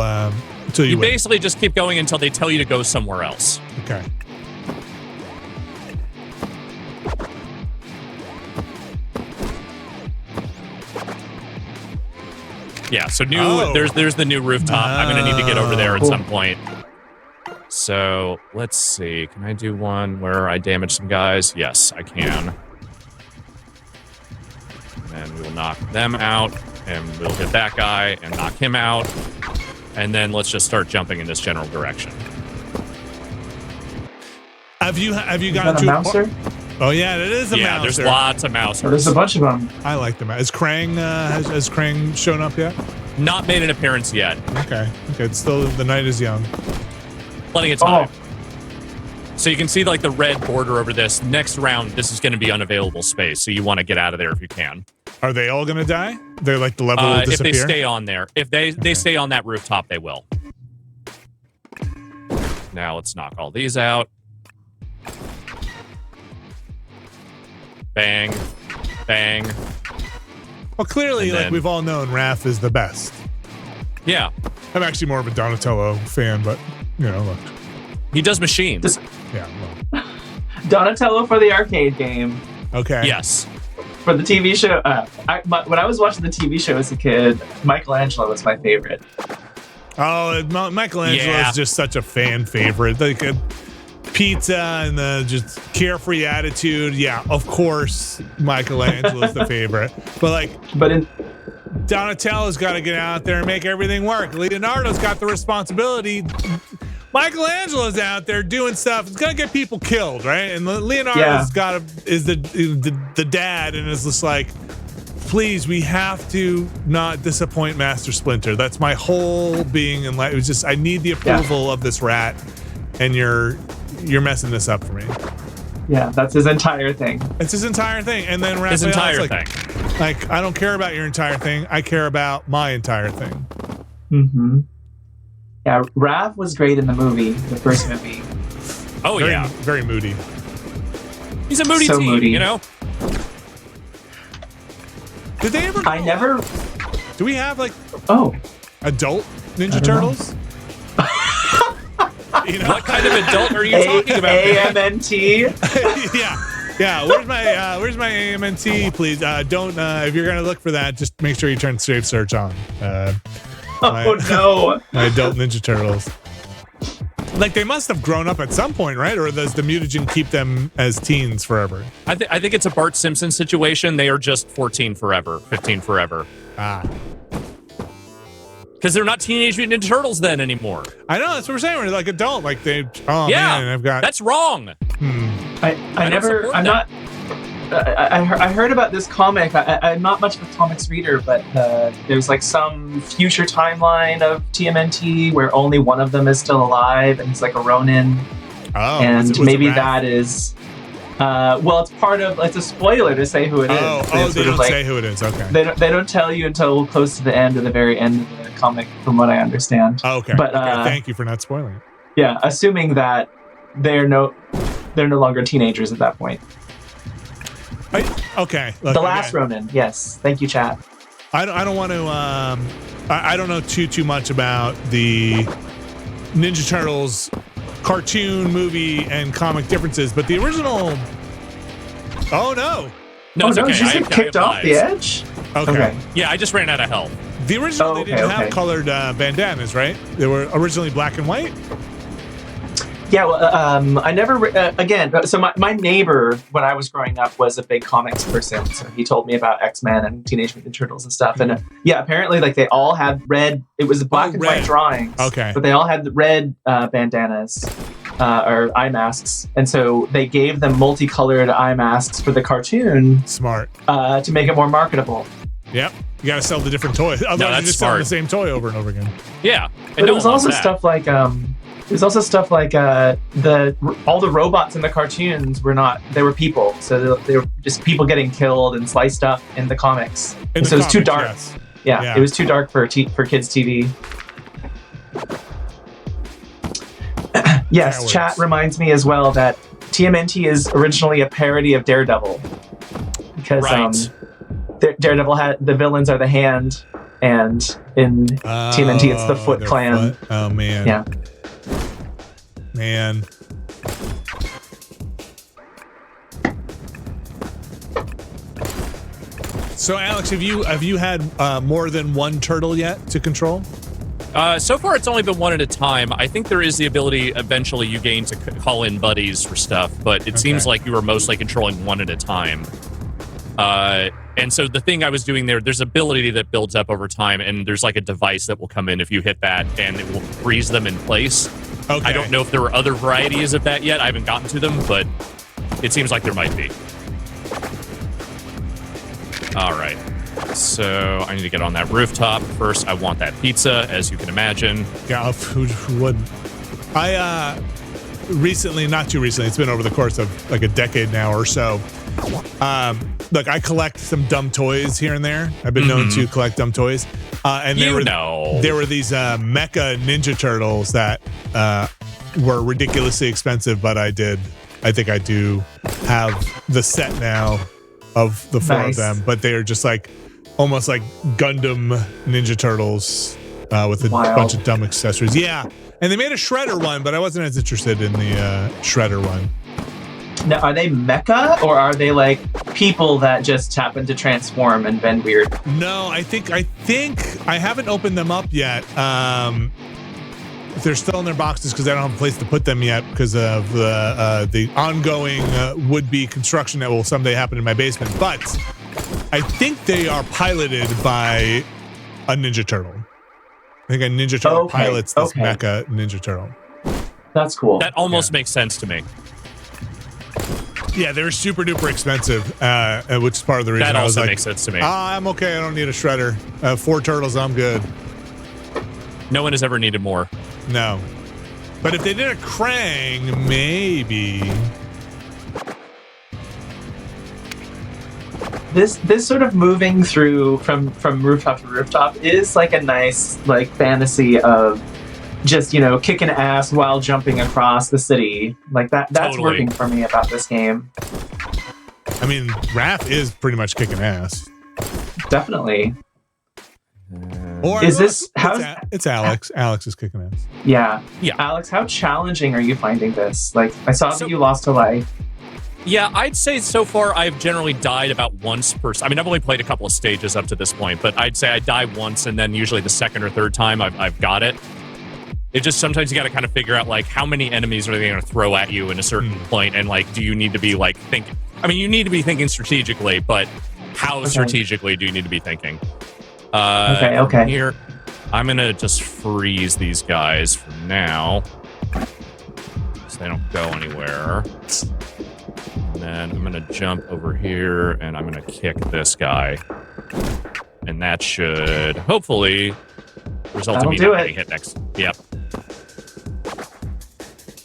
you win? Basically just keep going until they tell you to go somewhere else. Okay. Yeah. So there's the new rooftop. I'm gonna need to get over there at some point. So let's see. Can I do one where I damage some guys? Yes, I can. And we'll knock them out, and we'll hit that guy and knock him out. And then let's just start jumping in this general direction. Have you gotten to a mouser? Oh yeah, it is a mouser. Yeah, there's lots of mousers. Oh, there's a bunch of them. I like them. Has Krang has Krang shown up yet? Not made an appearance yet. Okay. It's still the night is young. Plenty of time. So you can see like the red border over this. Next round, this is going to be unavailable space, so you want to get out of there if you can. Are they all going to die? They're like the level will disappear? If they stay on there. If they stay on that rooftop, they will. Now let's knock all these out. Bang. Bang. Well, clearly, like we've all known, Raph is the best. Yeah. I'm actually more of a Donatello fan, but, look. He does machines. Well. Donatello for the arcade game. Okay. Yes. For the TV show, when I was watching the TV show as a kid, Michelangelo was my favorite. Oh, Michelangelo is just such a fan favorite. Like pizza and the just carefree attitude. Yeah, of course, Michelangelo's the favorite. But Donatello's got to get out there and make everything work. Leonardo's got the responsibility. Michelangelo's out there doing stuff. It's gonna get people killed, right? And Leonardo's is the dad, and is just like, please, we have to not disappoint Master Splinter. That's my whole being in life. It was just, I need the approval of this rat, and you're messing this up for me. Yeah, that's his entire thing. It's his entire thing. And then his entire thing. Like, I don't care about your entire thing. I care about my entire thing. Mm-hmm. Yeah, Rav was great in the movie, the first movie. Oh, yeah. Very moody. He's a moody teen, moody. you know? Did they ever... Do we have, like... adult Ninja Turtles? You know? What kind of adult are you talking about? AMNT? Yeah. Where's my AMNT, please? Don't, if you're going to look for that, just make sure you turn Safe Search on. No. My adult Ninja Turtles. Like, they must have grown up at some point, right? Or does the mutagen keep them as teens forever? I think it's a Bart Simpson situation. They are just 14 forever, 15 forever. Because they're not Teenage Mutant Ninja Turtles then anymore. I know, that's what we're saying. We're like adult. Like they, man, I've got... That's wrong. I heard about this comic. I'm not much of a comics reader, but there's like some future timeline of TMNT where only one of them is still alive, and he's like a Ronin. Oh, and maybe that is... well, it's a spoiler to say who it is. They don't say who it is. Okay. They don't tell you until close to the end, or the very end of the comic, from what I understand. Okay. But thank you for not spoiling it. Yeah, assuming that they're no longer teenagers at that point. Okay. Look, the last Ronin. Yes. Thank you, chat. I don't want to. I don't know too much about the Ninja Turtles cartoon, movie, and comic differences, but the original... Oh, no. No, it's okay. Did you get kicked off the edge? Okay. Yeah, I just ran out of health. The original, they didn't have colored bandanas, right? They were originally black and white? Yeah, well, I never... so my neighbor, when I was growing up, was a big comics person, so he told me about X-Men and Teenage Mutant Ninja Turtles and stuff, and apparently, like, they all had red... It was black and white drawings, but they all had the red bandanas, or eye masks, and so they gave them multicolored eye masks for the cartoon. Smart. To make it more markable. Yep. You gotta sell the different toys. Otherwise, you're just selling the same toy over and over again. Yeah. But it was also stuff like... There's also stuff like all the robots in the cartoons they were people. So they were just people getting killed and sliced up in the comics. So it was too dark. Yes. Yeah, it was too dark for kids' TV. Yes, chat reminds me as well that TMNT is originally a parody of Daredevil. Because Daredevil the villains are the Hand, and in TMNT it's the Foot Clan. Foot. Oh, man. Yeah. Man. So, Alex, have you had more than one turtle yet to control? So far, it's only been one at a time. I think there is the ability eventually you gain to call in buddies for stuff, but it seems like you were mostly controlling one at a time. And so the thing I was doing there's ability that builds up over time, and there's like a device that will come in if you hit that, and it will freeze them in place. Okay. I don't know if there were other varieties of that yet. I haven't gotten to them, but it seems like there might be. All right. So I need to get on that rooftop. First, I want that pizza, as you can imagine. Yeah, who wouldn't? I recently, not too recently, it's been over the course of like a decade now or so. Look, I collect some dumb toys here and there. I've been known to collect dumb toys. And there were these mecha Ninja Turtles that were ridiculously expensive, but I think I do have the set now of the four of them, but they are just like almost like Gundam Ninja Turtles with a bunch of dumb accessories. Yeah, and they made a Shredder one, but I wasn't as interested in the Shredder one. Now, are they mecha, or are they like people that just happen to transform and bend weird? No, I think I haven't opened them up yet. They're still in their boxes because I don't have a place to put them yet because of the ongoing would-be construction that will someday happen in my basement. But I think they are piloted by a Ninja Turtle. I think a Ninja Turtle pilots this mecha Ninja Turtle. That's cool. That almost makes sense to me. Yeah, they're super duper expensive, which is part of the reason That I was also like, makes sense to me. I'm okay. I don't need a shredder. 4 turtles, I'm good. No one has ever needed more. No. But if they did a Krang, maybe. This sort of moving through from rooftop to rooftop is like a nice like fantasy of just, you know, kicking ass while jumping across the city. Like that's Totally. working for me about this game. I mean, Raph is pretty much kicking ass. Definitely. Or is this it's Alex. Alex is kicking ass. Yeah. Yeah. Alex, how challenging are you finding this? Like, I saw that you lost a life. Yeah, I'd say so far I've generally died about once per. I mean, I've only played a couple of stages up to this point, but I'd say I die once, and then usually the second or third time I've got it. It just sometimes you got to kind of figure out like how many enemies are they going to throw at you in a certain point, and like do you need to be like thinking? I mean, you need to be thinking strategically, but how strategically do you need to be thinking? Okay. Here, I'm gonna just freeze these guys for now, so they don't go anywhere. And then I'm gonna jump over here, and I'm gonna kick this guy, and that should hopefully result in me not getting hit next. Yep.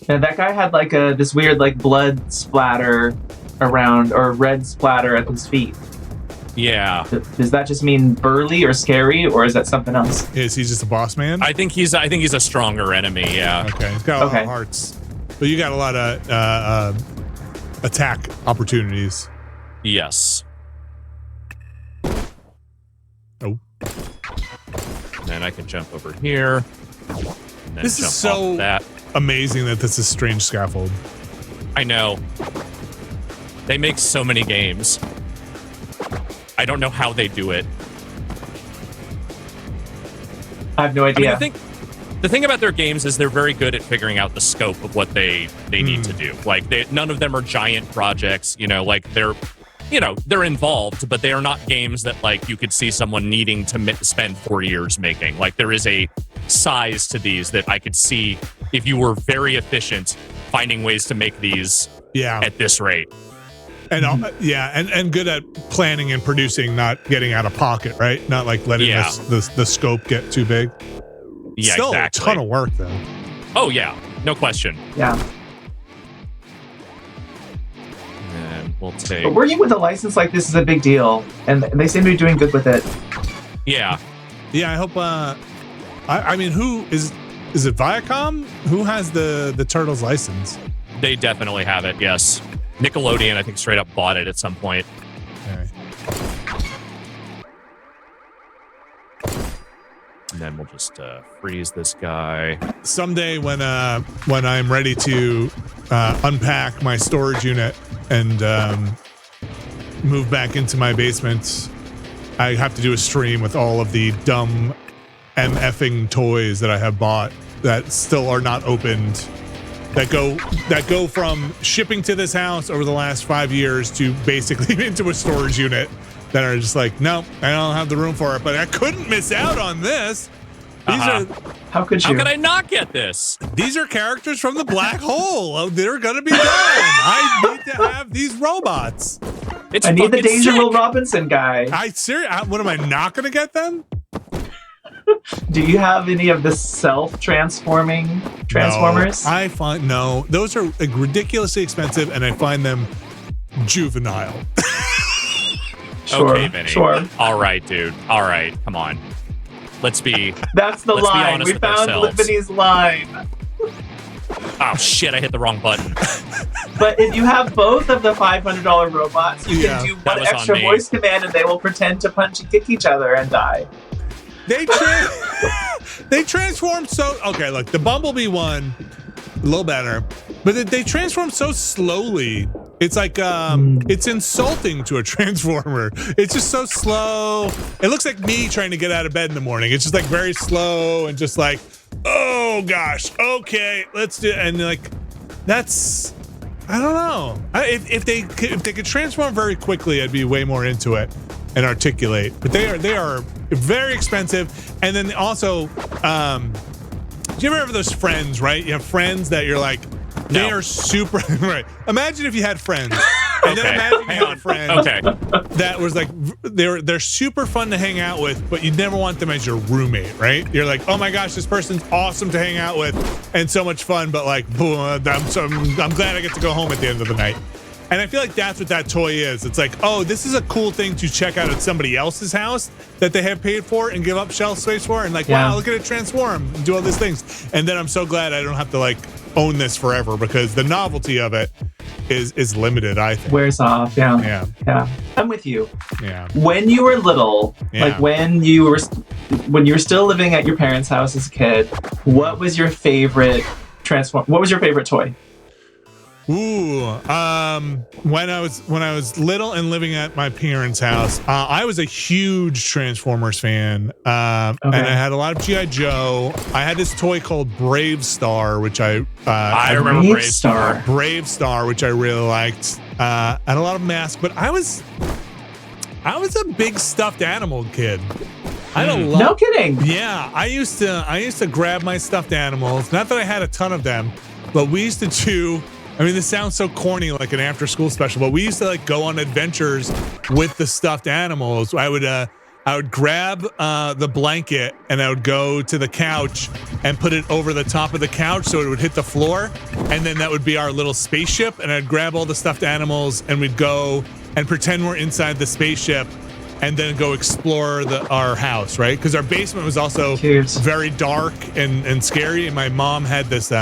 Yeah, that guy had like this weird like blood splatter around or red splatter at his feet. Yeah. Does that just mean burly or scary, or is that something else? Is he just a boss man? I think he's a stronger enemy. Yeah. Okay. He's got a lot of hearts, but you got a lot of attack opportunities. Yes. Oh. And then I can jump over here. And then This jump is so off that. amazing that this is strange scaffold. I know. They make so many games. I don't know how they do it. I have no idea. I mean, the thing about their games is they're very good at figuring out the scope of what they need to do. Like none of them are giant projects, you know, like they're involved, but they are not games that like you could see someone needing to spend 4 years making. Like there is a size to these that I could see if you were very efficient finding ways to make these at this rate. And and good at planning and producing, not getting out of pocket, right? Not like letting the scope get too big. Yeah, Still exactly. a ton of work though. Oh yeah, no question. Yeah. And we'll take. But working with a license like this is a big deal, and they seem to be doing good with it. Yeah. Yeah, I hope. I mean, who is it? Viacom? Who has the Turtles license? They definitely have it. Yes. Nickelodeon, I think, straight up bought it at some point. Okay. And then we'll just freeze this guy. Someday when I'm ready to unpack my storage unit and move back into my basement, I have to do a stream with all of the dumb MFing toys that I have bought that still are not opened. That go from shipping to this house over the last 5 years to basically into a storage unit that are just like, no, I don't have the room for it, but I couldn't miss out on this. These are how could you? How could I not get this? These are characters from the black hole. Oh, they're gonna be done. I need to have these robots. I need the Danger Will Robinson guy. What am I not gonna get them? Do you have any of the self-transforming Transformers? No, those are like, ridiculously expensive, and I find them juvenile. Okay, Vinny. Sure. All right, dude. All right, come on. Let's be. That's the line. Be we found Vinny's line. Oh shit! I hit the wrong button. But if you have both of the $500 robots, you can do one extra voice command, and they will pretend to punch and kick each other and die. They transform so. Okay, look, the Bumblebee one, a little better, but they transform so slowly. It's like it's insulting to a transformer. It's just so slow. It looks like me trying to get out of bed in the morning. It's just like very slow and just like, oh gosh, okay, let's do it. And like, that's, I don't know. If they could transform very quickly, I'd be way more into it and articulate. But they are very expensive. And then also, do you ever have those friends, right? You have friends that you're like, they are super right. Imagine if you had friends And then imagine you had a friend that was like, they're super fun to hang out with, but you never want them as your roommate, right? You're like, oh my gosh, this person's awesome to hang out with and so much fun, but like, I'm glad I get to go home at the end of the night. And I feel like that's what that toy is. It's like, oh, this is a cool thing to check out at somebody else's house that they have paid for and give up shelf space for. And like, wow, look at it transform and do all these things. And then I'm so glad I don't have to like own this forever because the novelty of it is limited, I think. Wears off, yeah. I'm with you. Yeah. When you were little, like when you were still living at your parents' house as a kid, what was your favorite What was your favorite toy? Ooh, when I was little and living at my parents' house, I was a huge Transformers fan, and I had a lot of G.I. Joe. I had this toy called Brave Star, which I remember Brave Star, which I really liked. And a lot of masks, but I was a big stuffed animal kid. I don't love. No kidding. Yeah, I used to grab my stuffed animals. Not that I had a ton of them, but we used to do. I mean, this sounds so corny, like an after-school special, but we used to like go on adventures with the stuffed animals. I would grab the blanket and I would go to the couch and put it over the top of the couch so it would hit the floor, and then that would be our little spaceship. And I'd grab all the stuffed animals and we'd go and pretend we're inside the spaceship, and then go explore our house, right? Because our basement was also very dark and scary. And my mom had this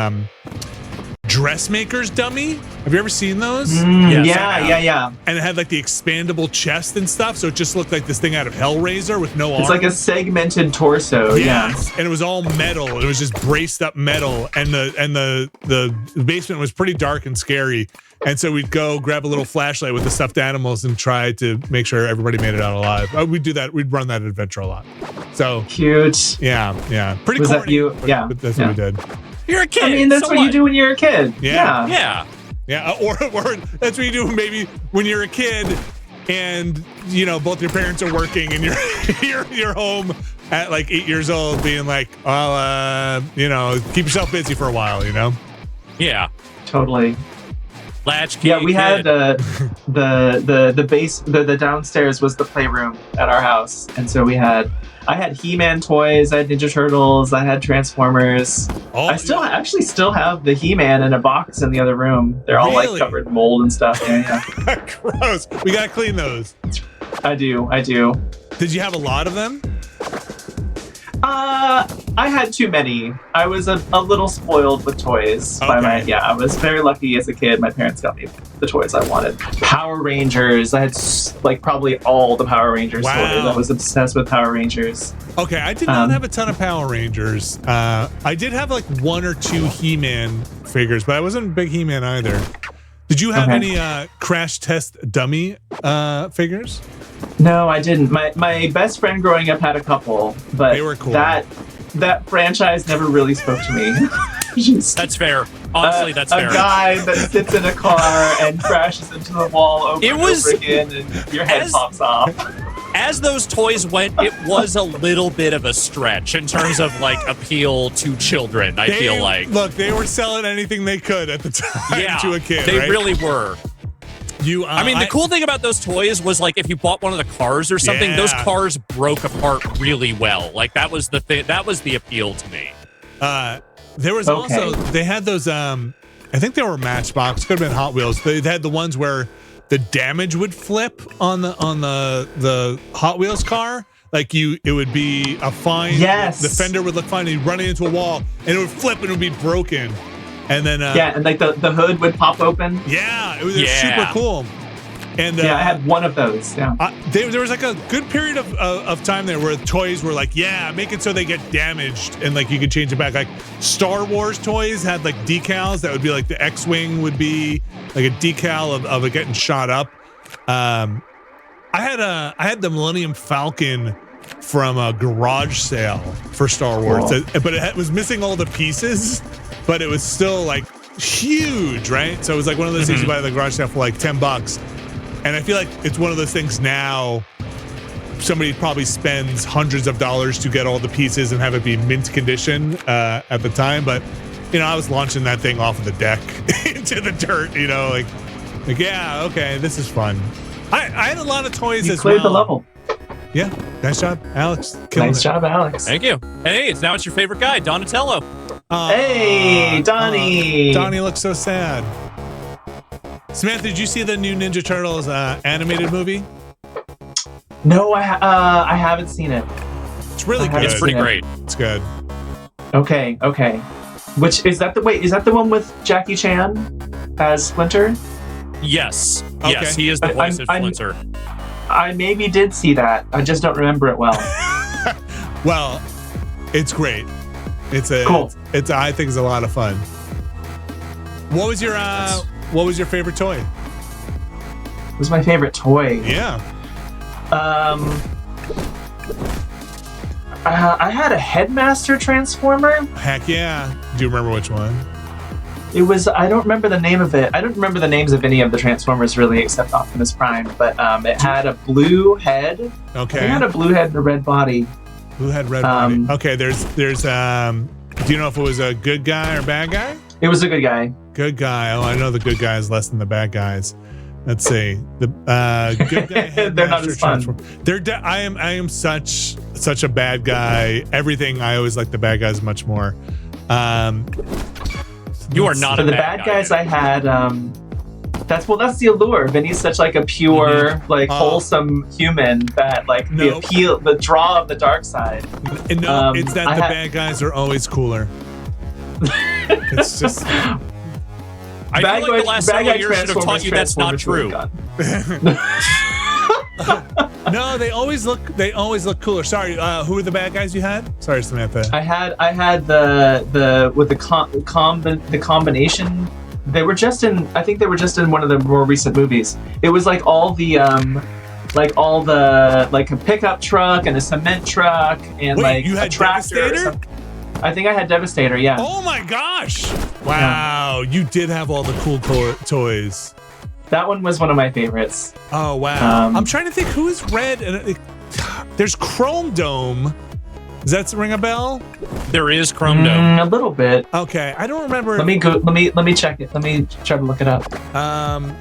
dressmaker's dummy. Have you ever seen those? Yeah. And it had like the expandable chest and stuff, so it just looked like this thing out of Hellraiser with no arms. It's like a segmented torso. Yes. And it was all metal. It was just braced up metal, and the basement was pretty dark and scary. And so we'd go grab a little flashlight with the stuffed animals and try to make sure everybody made it out alive. We'd do that. We'd run that adventure a lot. So cute. Yeah. Pretty was corny, that you? but that's what we did. You're a kid. I mean, that's what you do when you're a kid. Yeah. Or that's what you do maybe when you're a kid and, you know, both your parents are working and you're home at like 8 years old being like, well, you know, keep yourself busy for a while, you know? Yeah. Totally. Latchkey. Yeah, we had the downstairs was the playroom at our house. And so I had He-Man toys, I had Ninja Turtles, I had Transformers. I still have the He-Man in a box in the other room. They're all like covered in mold and stuff. Yeah. Gross. We gotta clean those. I do. Did you have a lot of them? I had too many. I was a little spoiled with toys. I was very lucky as a kid. My parents got me the toys I wanted. Power Rangers. I had like probably all the Power Rangers toys. I was obsessed with Power Rangers. Okay, I did not have a ton of Power Rangers. I did have like 1 or 2 He-Man figures, but I wasn't a big He-Man either. Did you have any Crash Test Dummy figures? No, I didn't. My best friend growing up had a couple, but they were cool. That franchise never really spoke to me. That's fair. Honestly, that's fair. A guy that sits in a car and crashes into the wall over and over again, and your head pops off. As those toys went, it was a little bit of a stretch in terms of like appeal to children. I feel like. Look, they were selling anything they could at the time to a kid. They really were. I mean, the cool thing about those toys was like if you bought one of the cars or something, those cars broke apart really well. Like that was the thing. That was the appeal to me. There was also they had those. I think they were Matchbox. Could have been Hot Wheels. They had the ones where the damage would flip on the Hot Wheels car. Like it would be a fine. Yes. The fender would look fine. And you'd run into a wall, and it would flip, and it would be broken. And then and like the hood would pop open. Yeah, it was super cool. And I had one of those. Yeah, there was like a good period of time there where toys were like, make it so they get damaged, and like you could change it back. Like Star Wars toys had like decals that would be like the X-wing would be like a decal of it getting shot up. I had the Millennium Falcon from a garage sale for Star Wars, but it was missing all the pieces. But it was still like huge, right? So it was like one of those things you buy at the garage sale for like $10. And I feel like it's one of those things now. Somebody probably spends hundreds of dollars to get all the pieces and have it be mint condition at the time. But, you know, I was launching that thing off of the deck into the dirt, you know, like Like, yeah, okay, this is fun. I had a lot of toys as cleared well. the level. Yeah, nice job, Alex. Nice job, Alex. Thank you. Hey, now it's your favorite guy, Donatello. Hey, Donnie. Donnie looks so sad. Samantha, did you see the new Ninja Turtles animated movie? No, I haven't seen it. It's really good. It's pretty great. It's good. Okay. Which is that the one with Jackie Chan as Splinter? Yes. Okay. Yes, he is the voice of Splinter. I maybe did see that. I just don't remember it well. Well, it's great. It's cool. I think it's a lot of fun. What was your favorite toy? What was my favorite toy? Yeah. I had a Headmaster Transformer. Heck yeah. Do you remember which one? It was, I don't remember the name of it. I don't remember the names of any of the Transformers really, except Optimus Prime. But it had a blue head. Okay. It had a blue head and a red body. Blue head, red body. Okay, there's do you know if it was a good guy or bad guy? It was a good guy. Good guy. Oh, I know the good guy is less than the bad guys. Let's see. The good guy. They're not as fun. I am such a bad guy. Everything, I always like the bad guys much more. You are not for a the bad bad guys. I had that's the allure. Vinny's such like a pure, wholesome human that the draw of the dark side. No, it's that the bad guys are always cooler. It's just. I feel like the last several years should have taught you that's not true. No, they always look cooler. Sorry, who were the bad guys you had? Sorry, Samantha. I had the with the combination. They were just in. I think they were just in one of the more recent movies. It was like all the a pickup truck and a cement truck and you had a tractor. Devastator? I think I had Devastator. Yeah. Oh my gosh! Wow, you did have all the cool toys. That one was one of my favorites. Oh wow! I'm trying to think who is red. And there's Chrome Dome. Does that ring a bell? There is Chrome Dome. A little bit. Okay, I don't remember. Let me go. Let me check it. Let me try to look it up. I'm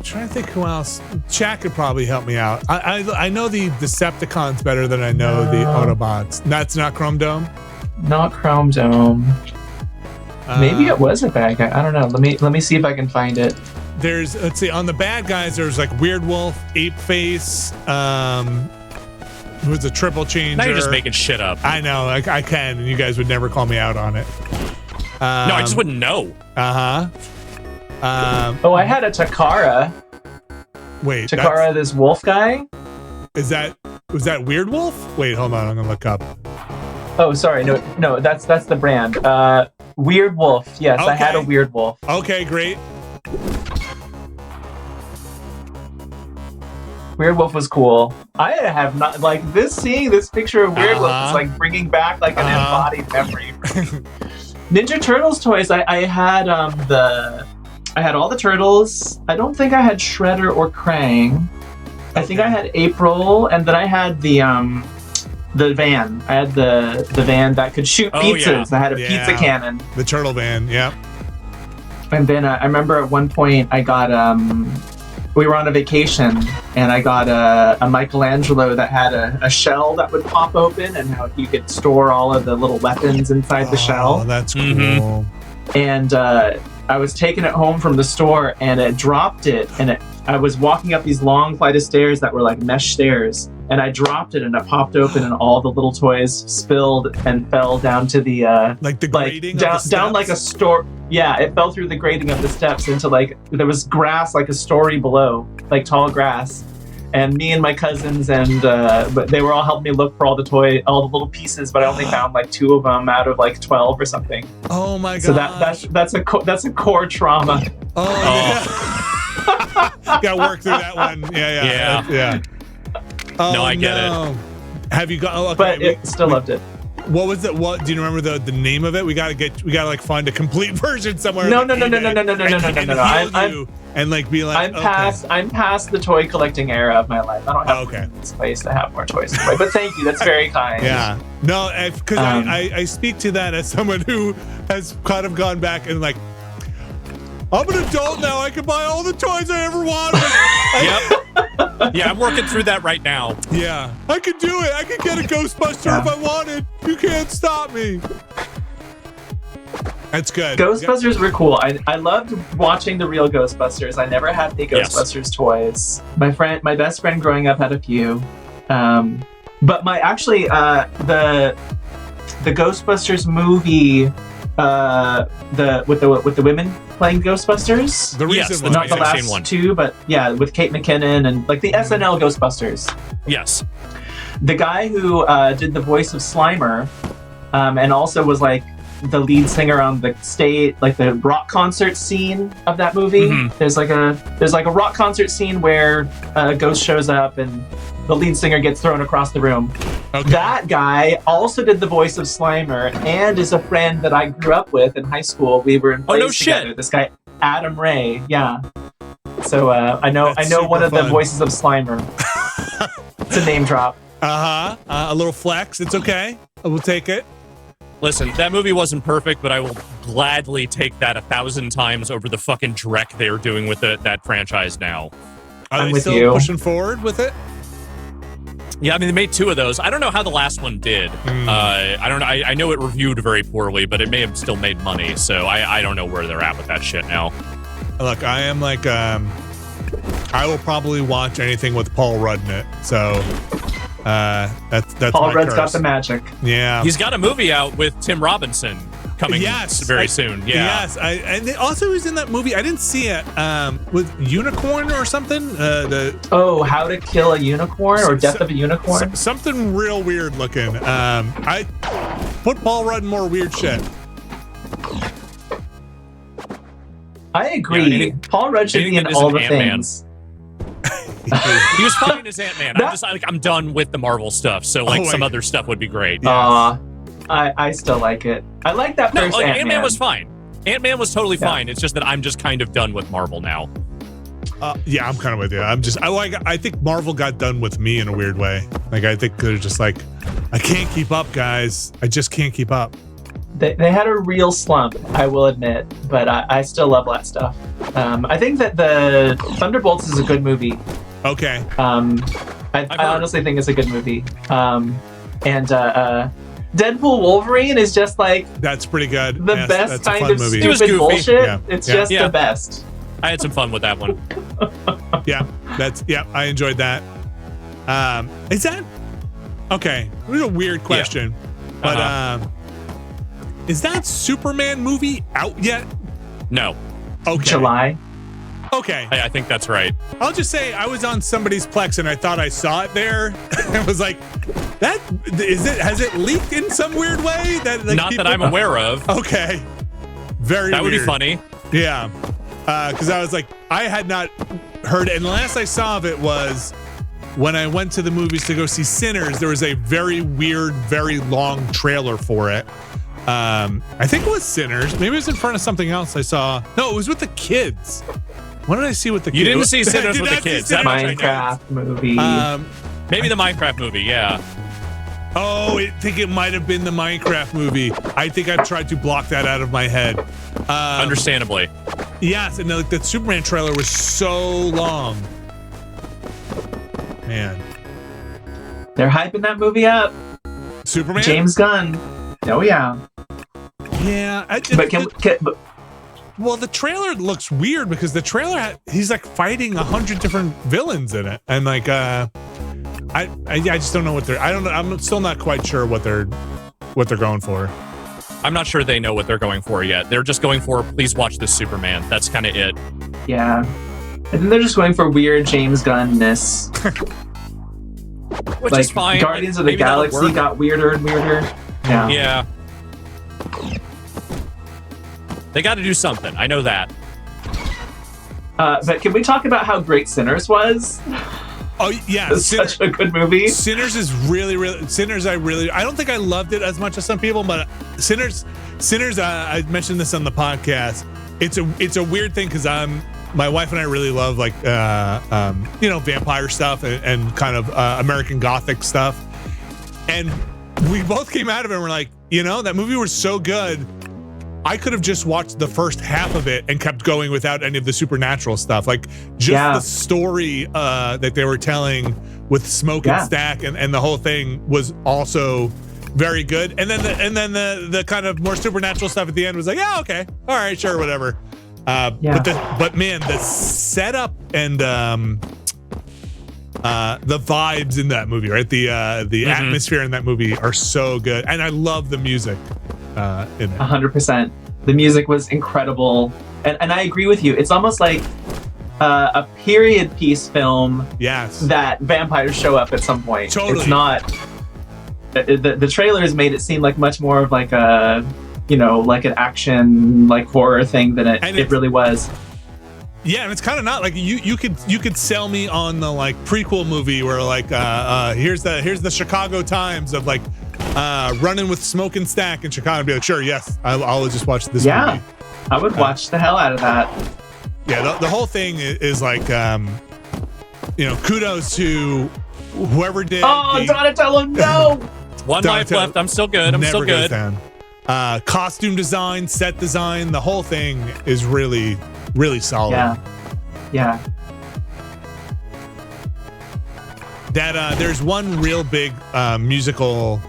trying to think who else. Chat could probably help me out. I know the Decepticons better than I know the Autobots. That's not Chrome Dome. Not Chrome Dome. Maybe it was a bad guy. I don't know. Let me see if I can find it. Let's see, on the bad guys, there's like Weird Wolf, Ape Face, who's a triple changer. Now you're just making shit up. I know, I can, and you guys would never call me out on it. No, I just wouldn't know. I had a Takara. Wait, Takara, this wolf guy? Was that Weird Wolf? Wait, hold on, I'm gonna look up. Oh, sorry, no, that's the brand. Weird Wolf, yes, okay. I had a Weird Wolf. Okay, great. Weird Wolf was cool. I have not seeing this picture of Weird Wolf is like bringing back like an embodied memory. Ninja Turtles toys. I had all the turtles. I don't think I had Shredder or Krang. I think I had April, and then I had the van. I had the van that could shoot pizzas. Yeah. I had a pizza cannon. The turtle van. Yep. And then I remember at one point I got we were on a vacation and I got a Michelangelo that had a shell that would pop open and how you could store all of the little weapons inside the shell. Oh, that's cool. And I was taking it home from the store and it dropped it and I was walking up these long flight of stairs that were like mesh stairs and I dropped it and it popped open and all the little toys spilled and fell down to the grating down like a store. Yeah, it fell through the grating of the steps into there was grass like a story below, like tall grass. And me and my cousins but they were all helping me look for all the little pieces, but I only found like 2 of them out of like 12 or something. Oh my god! So that's a core trauma. Got to work through that one. Yeah. Oh, no, I get it. Have you got? Oh, okay, but still loved it. What was it? What do you remember the name of it? We gotta find a complete version somewhere. No. And be like, I'm past the toy collecting era of my life. I don't have this place to have more toys to play. But thank you, that's very kind. Yeah, no, because I speak to that as someone who has kind of gone back and I'm an adult now. I can buy all the toys I ever wanted. Yep. Yeah, I'm working through that right now. Yeah, I could do it. I could get a Ghostbuster if I wanted. You can't stop me. That's good. Ghostbusters were cool. I loved watching the real Ghostbusters. I never had any Ghostbusters toys. My best friend growing up had a few. But the Ghostbusters movie, with the women playing Ghostbusters. The recent one, not the last two, but yeah, with Kate McKinnon and like the SNL Ghostbusters. Yes. The guy who did the voice of Slimer, and also was like the lead singer on the the rock concert scene of that movie. Mm-hmm. There's like a rock concert scene where a ghost shows up and the lead singer gets thrown across the room. Okay. That guy also did the voice of Slimer and is a friend that I grew up with in high school. We were in plays together. Shit. This guy, Adam Ray. Yeah. So I know one of the voices of Slimer. It's a name drop. A little flex. It's okay. We'll take it. Listen, that movie wasn't perfect, but I will gladly take that 1,000 times over the fucking dreck they are doing with that franchise now. Are they still pushing forward with it? Yeah, I mean, they made 2 of those. I don't know how the last one did. I don't know. I know it reviewed very poorly, but it may have still made money, so I don't know where they're at with that shit now. Look, I am like, I will probably watch anything with Paul Rudd in it, so... that's Paul Rudd's got the magic. Yeah, he's got a movie out with Tim Robinson coming very soon. Yeah, yes, and also he's in that movie. I didn't see it with Unicorn or something. How to Kill a Unicorn or Death of a Unicorn. Something real weird looking. I put Paul Rudd in more weird shit. I agree. Yeah, Paul Rudd should be in all the things. He was fine as Ant-Man. I'm done with the Marvel stuff, so some other stuff would be great. Yes. I still like it. I like that first Ant-Man. Ant-Man was fine. Ant-Man was totally fine. It's just that I'm just kind of done with Marvel now. Yeah, I'm kind of with you. I think Marvel got done with me in a weird way. Like, I think they're just like, I can't keep up, guys. I just can't keep up. They had a real slump, I will admit, but I still love that stuff. I think that the Thunderbolts is a good movie. Okay. I honestly think it's a good movie. And Deadpool Wolverine is just like... That's pretty good. The best kind of movie. Stupid bullshit. Yeah. It's just the best. I had some fun with that one. I enjoyed that. Is that... Okay, it was a weird question. But is that Superman movie out yet? No. Okay. July. Okay. I think that's right. I'll just say I was on somebody's Plex and I thought I saw it there. I was like, has it leaked in some weird way? Not that I'm aware of. Okay. Very That would weird. be funny. Yeah. Because I was like, I had not heard it. And the last I saw of it was when I went to the movies to go see Sinners. There was a very weird, very long trailer for it. I think it was Sinners. Maybe it was in front of something else I saw. No, it was with the kids. What did I see with the kids? You didn't see Sinners with the kids. That Minecraft movie. Maybe the Minecraft movie, yeah. Oh, I think it might have been the Minecraft movie. I think I've tried to block that out of my head. Understandably. Yes, and that Superman trailer was so long. Man. They're hyping that movie up. Superman? James Gunn. Oh, yeah. Yeah. Well, the trailer looks weird because the trailer he's like fighting 100 different villains in it, and like I just don't know what they're. I don't know. I'm still not quite sure what they're going for. I'm not sure they know what they're going for yet. They're just going for please watch this Superman. That's kind of it. Yeah, I think they're just going for weird James Gunn-ness. Which is fine. Guardians of the Galaxy got weirder and weirder. Yeah. Yeah. They got to do something. I know that. But can we talk about how great Sinners was? Oh yeah, it's such a good movie. Sinners is really. Sinners, I don't think I loved it as much as some people, but Sinners. I mentioned this on the podcast. It's a weird thing because my wife and I really love like vampire stuff and kind of American Gothic stuff, and we both came out of it and we're like, that movie was so good. I could have just watched the first half of it and kept going without any of the supernatural stuff. Like just the story that they were telling with Smoke and Stack and the whole thing was also very good. And then the kind of more supernatural stuff at the end was like, yeah, okay, all right, sure, whatever. But man, the setup and the vibes in that movie, right? The atmosphere in that movie are so good, and I love the music in it. 100%. The music was incredible, and I agree with you. It's almost like a period piece film. Yes. That vampires show up at some point. Totally. It's not. The trailers made it seem like much more of like a, like an action, like horror thing than it really was. Yeah, and it's kind of not like you could sell me on the like prequel movie where like here's the Chicago Times of like running with Smoke and Stack in Chicago and be like, sure, yes, I'll just watch this movie. I would watch the hell out of that. Yeah, the whole thing is like kudos to whoever did. Oh, Donatello, no. One life left. I'm still good. I'm still good. Costume design, set design, the whole thing is really, really solid. Yeah. That there's one real big musical,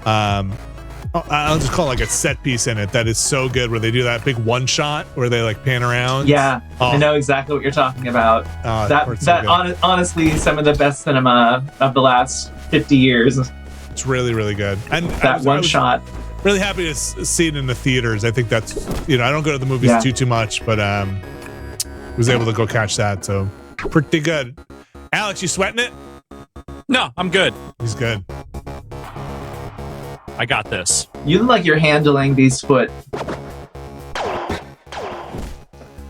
I'll just call it like a set piece in it that is so good, where they do that big one shot where they like pan around. Yeah, I know exactly what you're talking about. Honestly, some of the best cinema of the last 50 years. It's really, really good. And that one shot. Really happy to see it in the theaters. I think that's, I don't go to the movies too much, but was able to go catch that. So pretty good. Alex, you sweating it? No, I'm good. He's good. I got this. You look like you're handling these foot.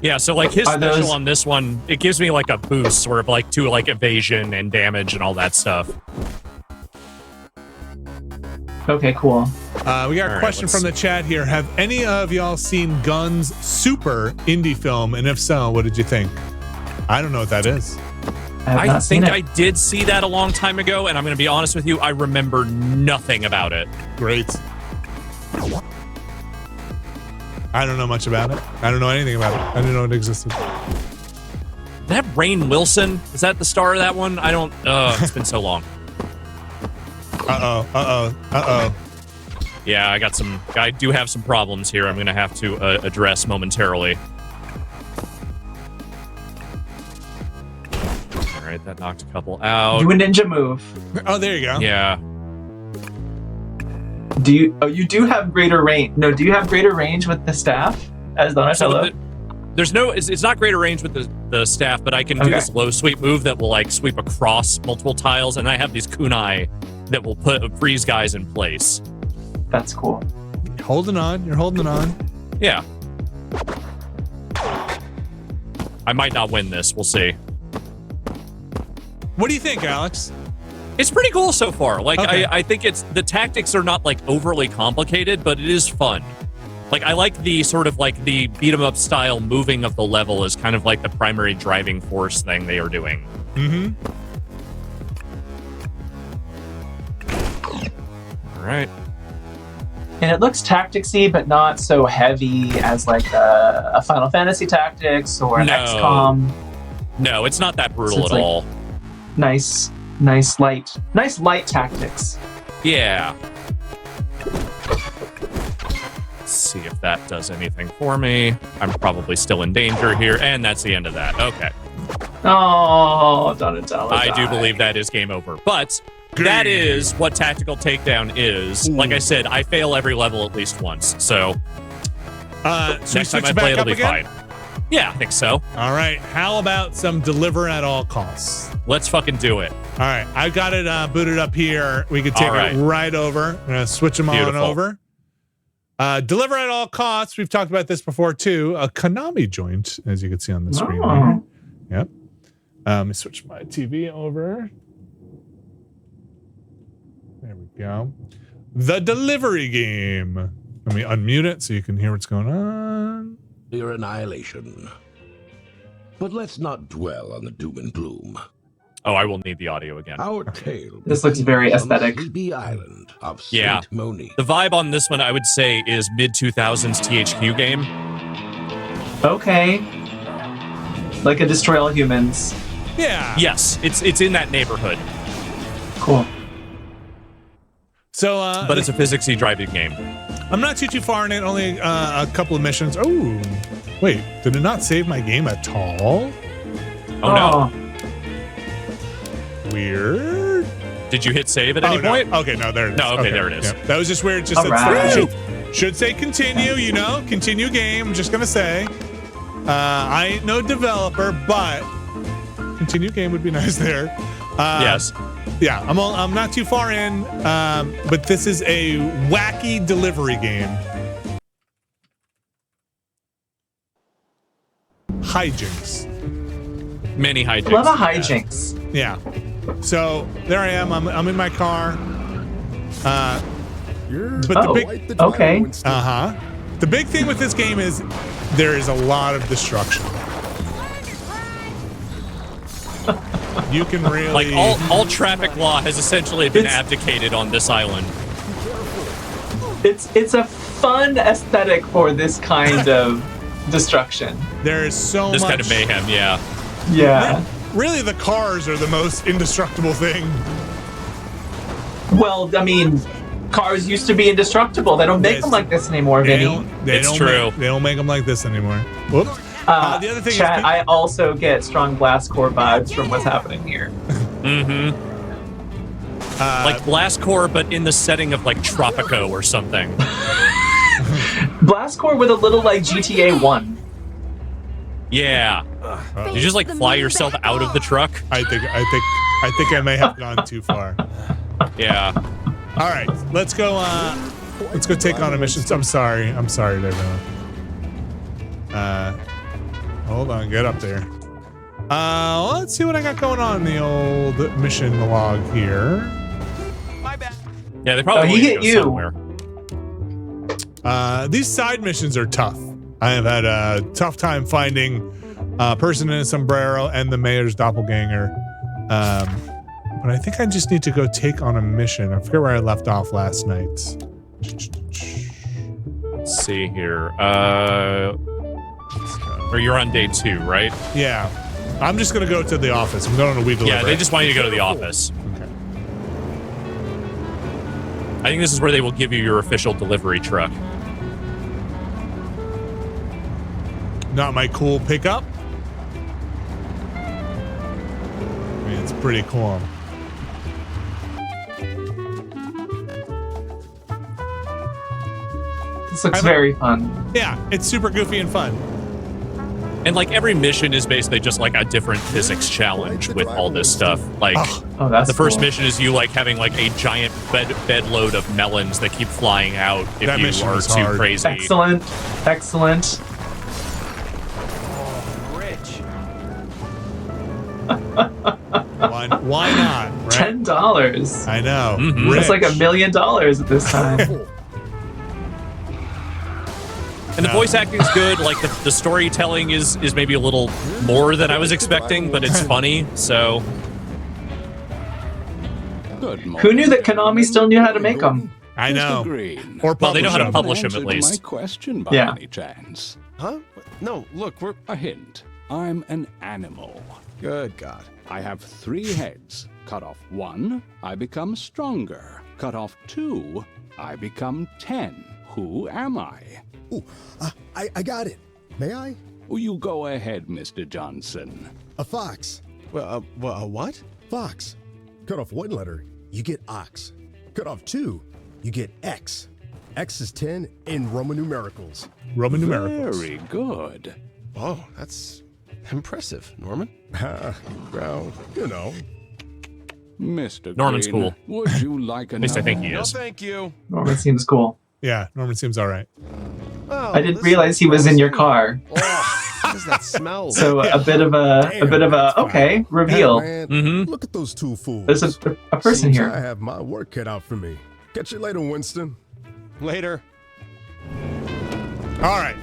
Yeah, so like his special on this one, it gives me like a boost, sort of like to like evasion and damage and all that stuff. Okay, cool. We got a question from the chat here. Have any of y'all seen Gun's Super indie film? And if so, what did you think? I don't know what that is. I think I did see that a long time ago, and I'm going to be honest with you, I remember nothing about it. Great. I don't know much about it. I don't know anything about it. I didn't know it existed. Is that Rainn Wilson? Is that the star of that one? I don't... it's been so long. Yeah, I do have some problems here I'm going to have to address momentarily. All right, that knocked a couple out. Do a ninja move. Oh, there you go. Yeah. You do have greater range. No, do you have greater range with the staff as Donatello? There's no, it's not greater range with the staff, but I can do this low sweep move that will like sweep across multiple tiles, and I have these kunai that will freeze guys in place. That's cool. You're holding on. Yeah. I might not win this. We'll see. What do you think, Alex? It's pretty cool so far. Like, I think the tactics are not like overly complicated, but it is fun. Like, I like the sort of like the beat 'em up style moving of the level is kind of like the primary driving force thing they are doing. Mm-hmm. All right. And it looks tacticsy, but not so heavy as like a Final Fantasy Tactics or an XCOM. No, it's not that brutal at all. Nice light tactics. Yeah. Let's see if that does anything for me. I'm probably still in danger here, and that's the end of that. Okay. Oh, Donatello. I do believe that is game over, but that is what Tactical Takedown is. Like I said, I fail every level at least once, so next time I play, it'll be fine. Yeah, I think so. All right. How about some deliver at all costs? Let's fucking do it. All right. I've got it booted up here. We could take it right over. I'm going to switch them on over. Deliver at all costs. We've talked about this before, too. A Konami joint, as you can see on the screen here. Yep. Let me switch my TV over. There we go. The delivery game. Let me unmute it so you can hear what's going on. Your annihilation. But let's not dwell on the doom and gloom. Oh, I will need the audio again. Our tale. This looks very aesthetic. Sleepy Island of Yeah. Saint Moni. The vibe on this one, I would say, is mid-2000s THQ game. Okay. Like a Destroy All Humans. Yeah. Yes, it's in that neighborhood. Cool. So, but it's a physicsy driving game. I'm not too far in it. Only a couple of missions. Oh, wait. Did it not save my game at all? Oh no. Weird. Did you hit save at any point? Okay, no, there it is. No, okay, there it is. Yep. That was just weird. Just should say continue, you know, continue game. I'm just gonna say. I ain't no developer, but continue game would be nice there. Yes. Yeah, I'm not too far in, but this is a wacky delivery game. Hijinks. Many hijinks. Love a hijinks. Yeah. So there I am. I'm in my car. But the big okay. The big thing with this game is there is a lot of destruction. You can really like all traffic law has essentially been abdicated on this island. It's a fun aesthetic for this kind of destruction. There is so much. This kind of mayhem, yeah. Yeah. Really, the cars are the most indestructible thing. Well, I mean, cars used to be indestructible. They don't make them like this anymore, Vinny. They don't make them like this anymore. Whoops. The other thing chat, is, I also get strong blast core vibes from what's happening here. Mm-hmm. Like blast core, but in the setting of like Tropico or something. Blast core with a little like GTA 1. Yeah. You just like fly yourself out of the truck. I think I may have gone too far. Yeah. All right, let's go. Let's go take on a mission. I'm sorry, there, hold on, get up there. Let's see what I got going on in the old mission log here. My bad. Yeah, they probably hit you. Somewhere. These side missions are tough. I have had a tough time finding a person in a sombrero and the mayor's doppelganger. But I think I just need to go take on a mission. I forget where I left off last night. Let's see here. Or you're on day 2, right? Yeah. I'm just going to go to the office. I'm going on a weed delivery. Yeah, they just want you to go to the office. Okay. I think this is where they will give you your official delivery truck. Not my cool pickup. I mean, it's pretty cool. This looks very fun. Yeah, it's super goofy and fun. And like every mission is basically just like a different physics challenge with all this stuff. Like that's the first cool. mission is you like having like a giant bed load of melons that keep flying out if That you mission are was too hard. crazy. Excellent. Excellent. Why not? Right? $10. I know. Mhm. That's like $1 million at this time. And the voice acting is good. Like the storytelling is maybe a little more than I was expecting, but it's funny. So Who knew that Konami still knew how to make them? I know. Or well, they know how to publish them at My least. question by Yeah. any chance? Huh? No, look, we're A hint. I'm an animal. good God. I have 3 heads. Cut off 1, I become stronger. Cut off 2, I become 10. Who am I? Ooh, I got it. May I? Oh, you go ahead, Mr. Johnson. A fox. Well, a what? Fox. Cut off 1 letter, you get ox. Cut off 2, you get X. X is 10 in Roman numericals. Roman numericals. Very good. Oh, that's impressive, Norman. Well, you know. Mr. Norman's Green, cool. Would you like At least I another? think he No, is. thank you. Norman seems cool. Yeah, Norman seems all right. Oh, I didn't realize he was in your car. Oh, what does that smell? So a bit of a okay reveal. Man, Mhm. look at those 2 fools. There's a person Seems here. I have my work cut out for me. Catch you later, Winston. Later. All right.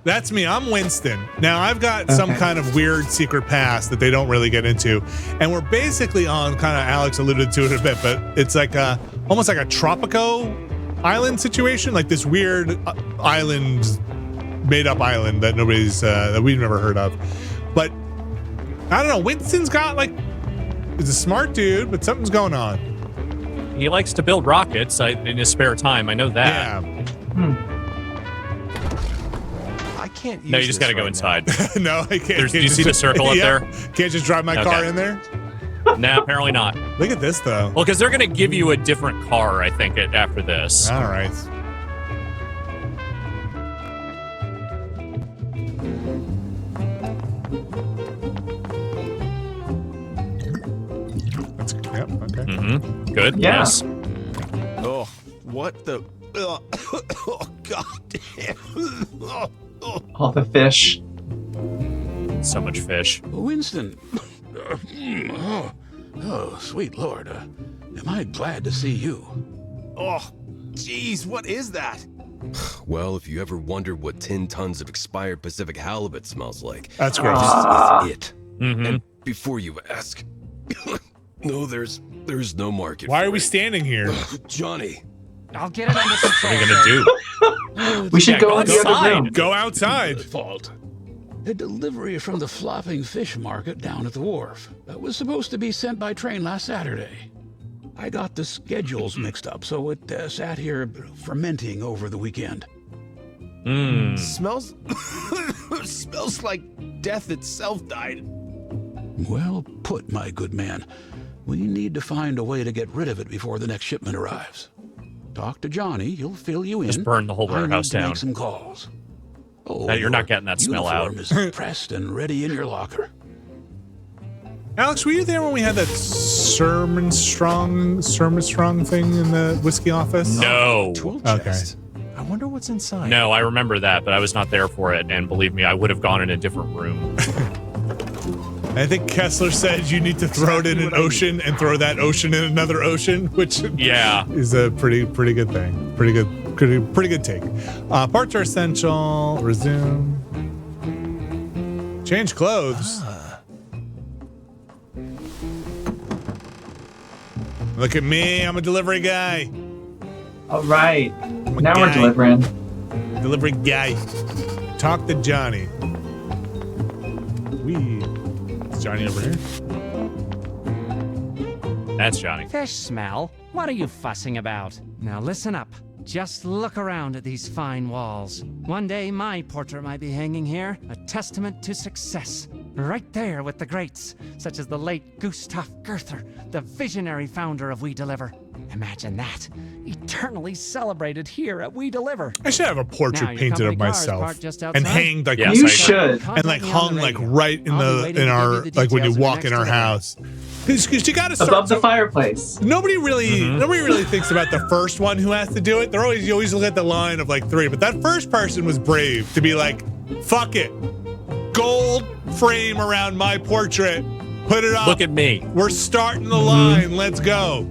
That's me. I'm Winston. Now, I've got some kind of weird secret past that they don't really get into. And we're basically on, kind of, Alex alluded to it a bit, but it's like almost like a Tropico island situation, like this weird island, made-up island that that we've never heard of. But, I don't know, Winston's got, like, he's a smart dude, but something's going on. He likes to build rockets in his spare time. I know that. Yeah. I can't use No, you just got to go inside. No, I can't. Do you see the circle up there? Can't just drive my car in there? No, apparently not. Look at this, though. Well, because they're going to give you a different car, I think, after this. All right. Yep, okay. Mm-hmm. Good, Yeah. yes. Oh, what the? Oh, God damn. All the fish. So much fish. Winston. Oh, sweet Lord. Am I glad to see you? Oh, jeez, what is that? Well, if you ever wondered what 10 tons of expired Pacific halibut smells like, that's gross. This is it. Mm-hmm. And before you ask, no, there's no market. Why for are we it. standing here? Johnny. I'll get it under control. What are you going to do? We should go in the other room. Go outside. Fault. A delivery from the flopping fish market down at the wharf. That was supposed to be sent by train last Saturday. I got the schedules mixed up, so it sat here fermenting over the weekend. Smells smells like death itself died. Well put, my good man. We need to find a way to get rid of it before the next shipment arrives. Talk to Johnny, he'll fill you in. Just burn the whole warehouse I need to down. make some calls. Oh, No, you're not getting that smell out. uniform is pressed and ready in your locker. Alex, were you there when we had that Sermon Strong thing in the whiskey office? No. Tool Okay. chest. I wonder what's inside. No, I remember that, but I was not there for it. And believe me, I would have gone in a different room. I think Kessler said you need to throw it in an ocean and throw that ocean in another ocean, which is a pretty good thing. Pretty good take. Parts are essential. Resume. Change clothes. Look at me. I'm a delivery guy. All right. I'm a Now we're guy. delivering. Delivery guy. Talk to Johnny. Is Johnny over here? That's Johnny. Fish smell? What are you fussing about? Now listen up. Just look around at these fine walls. One day my portrait might be hanging here, a testament to success. Right there with the greats, such as the late Gustav Goethe, the visionary founder of We Deliver. Imagine that, eternally celebrated here at We Deliver. I should have a portrait Now, your painted of company car is myself parked just and outside. hanged like You should. and like hung like right in our like when you walk in our house. Because you got to start Above the fireplace. Nobody really thinks about the first one who has to do it. You always look at the line of like 3, but that first person was brave to be like, fuck it, gold frame around my portrait, put it up. Look at me. We're starting the line. Let's go.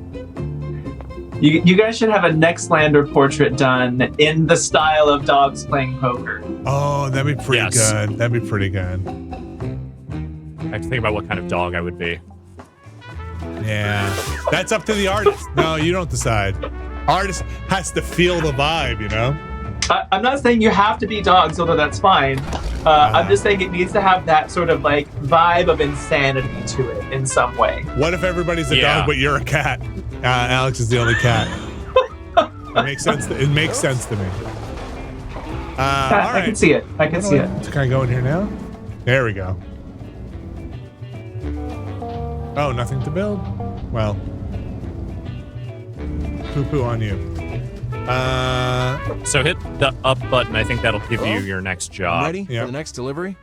You guys should have a Nextlander portrait done in the style of dogs playing poker. Oh, that'd be pretty good. That'd be pretty good. I have to think about what kind of dog I would be. Yeah, that's up to the artist. No, you don't decide. Artist has to feel the vibe, you know? I'm not saying you have to be dogs, although that's fine. I'm just saying it needs to have that sort of like vibe of insanity to it in some way. What if everybody's a dog, but you're a cat? Alex is the only cat. It makes sense. It makes sense to me. All right. I can see it. I can see it. Can I go in here now? There we go. Oh, nothing to build? Well, poo-poo on you. So hit the up button. I think that'll give you your next job. Ready for the next delivery?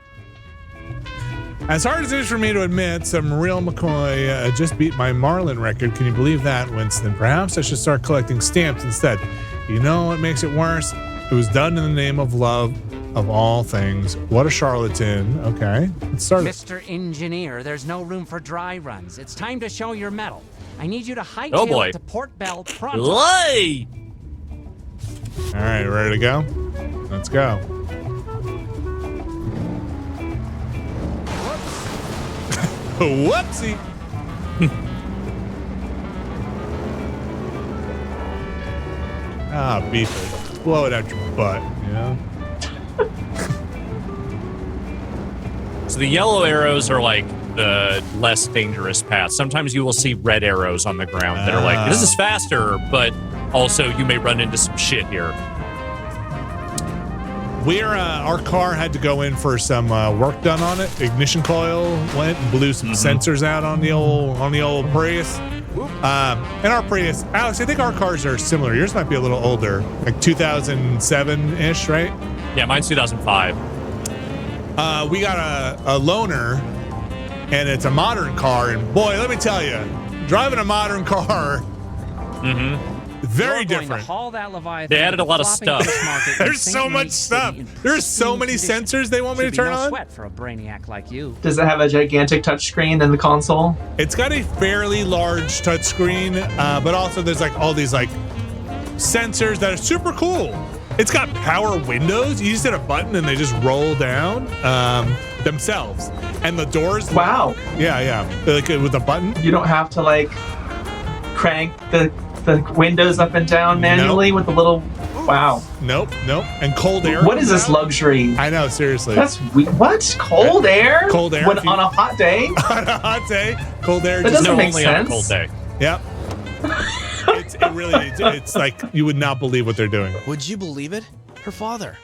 As hard as it is for me to admit, some real McCoy just beat my Marlin record. Can you believe that, Winston? Perhaps I should start collecting stamps instead. You know what makes it worse? It was done in the name of love of all things. What a charlatan. Okay, let's start. Mr. Engineer, there's no room for dry runs. It's time to show your mettle. I need you to hightail it to Port Bell pronto. Lay! All right, ready to go? Let's go. Whoopsie. Beef. Blow it out your butt, you know? So the yellow arrows are like the less dangerous path. Sometimes you will see red arrows on the ground that are like, this is faster, but also you may run into some shit here. Our car had to go in for some work done on it. Ignition coil went and blew some sensors out on the old Prius. And our Prius, Alex, I think our cars are similar. Yours might be a little older, like 2007-ish, right? Yeah, mine's 2005. We got a loaner, and it's a modern car. And boy, let me tell you, driving a modern car, very different. They added a lot of stuff. There's so much stuff. There's so many sensors they want me to turn on. For a brainiac like you. Does it have a gigantic touchscreen in the console? It's got a fairly large touchscreen, but also there's like all these like sensors that are super cool. It's got power windows. You just hit a button and they just roll down themselves. And the doors. Wow. Yeah. Like with a button. You don't have to like crank the windows up and down manually with a little. Wow. Nope. And cold air. What is this luxury? I know, seriously. That's what? Cold air? Cold air. On a hot day? On a hot day, cold air. That just doesn't make only sense. on a cold day. Yep. It's like you would not believe what they're doing. Would you believe it? Her father.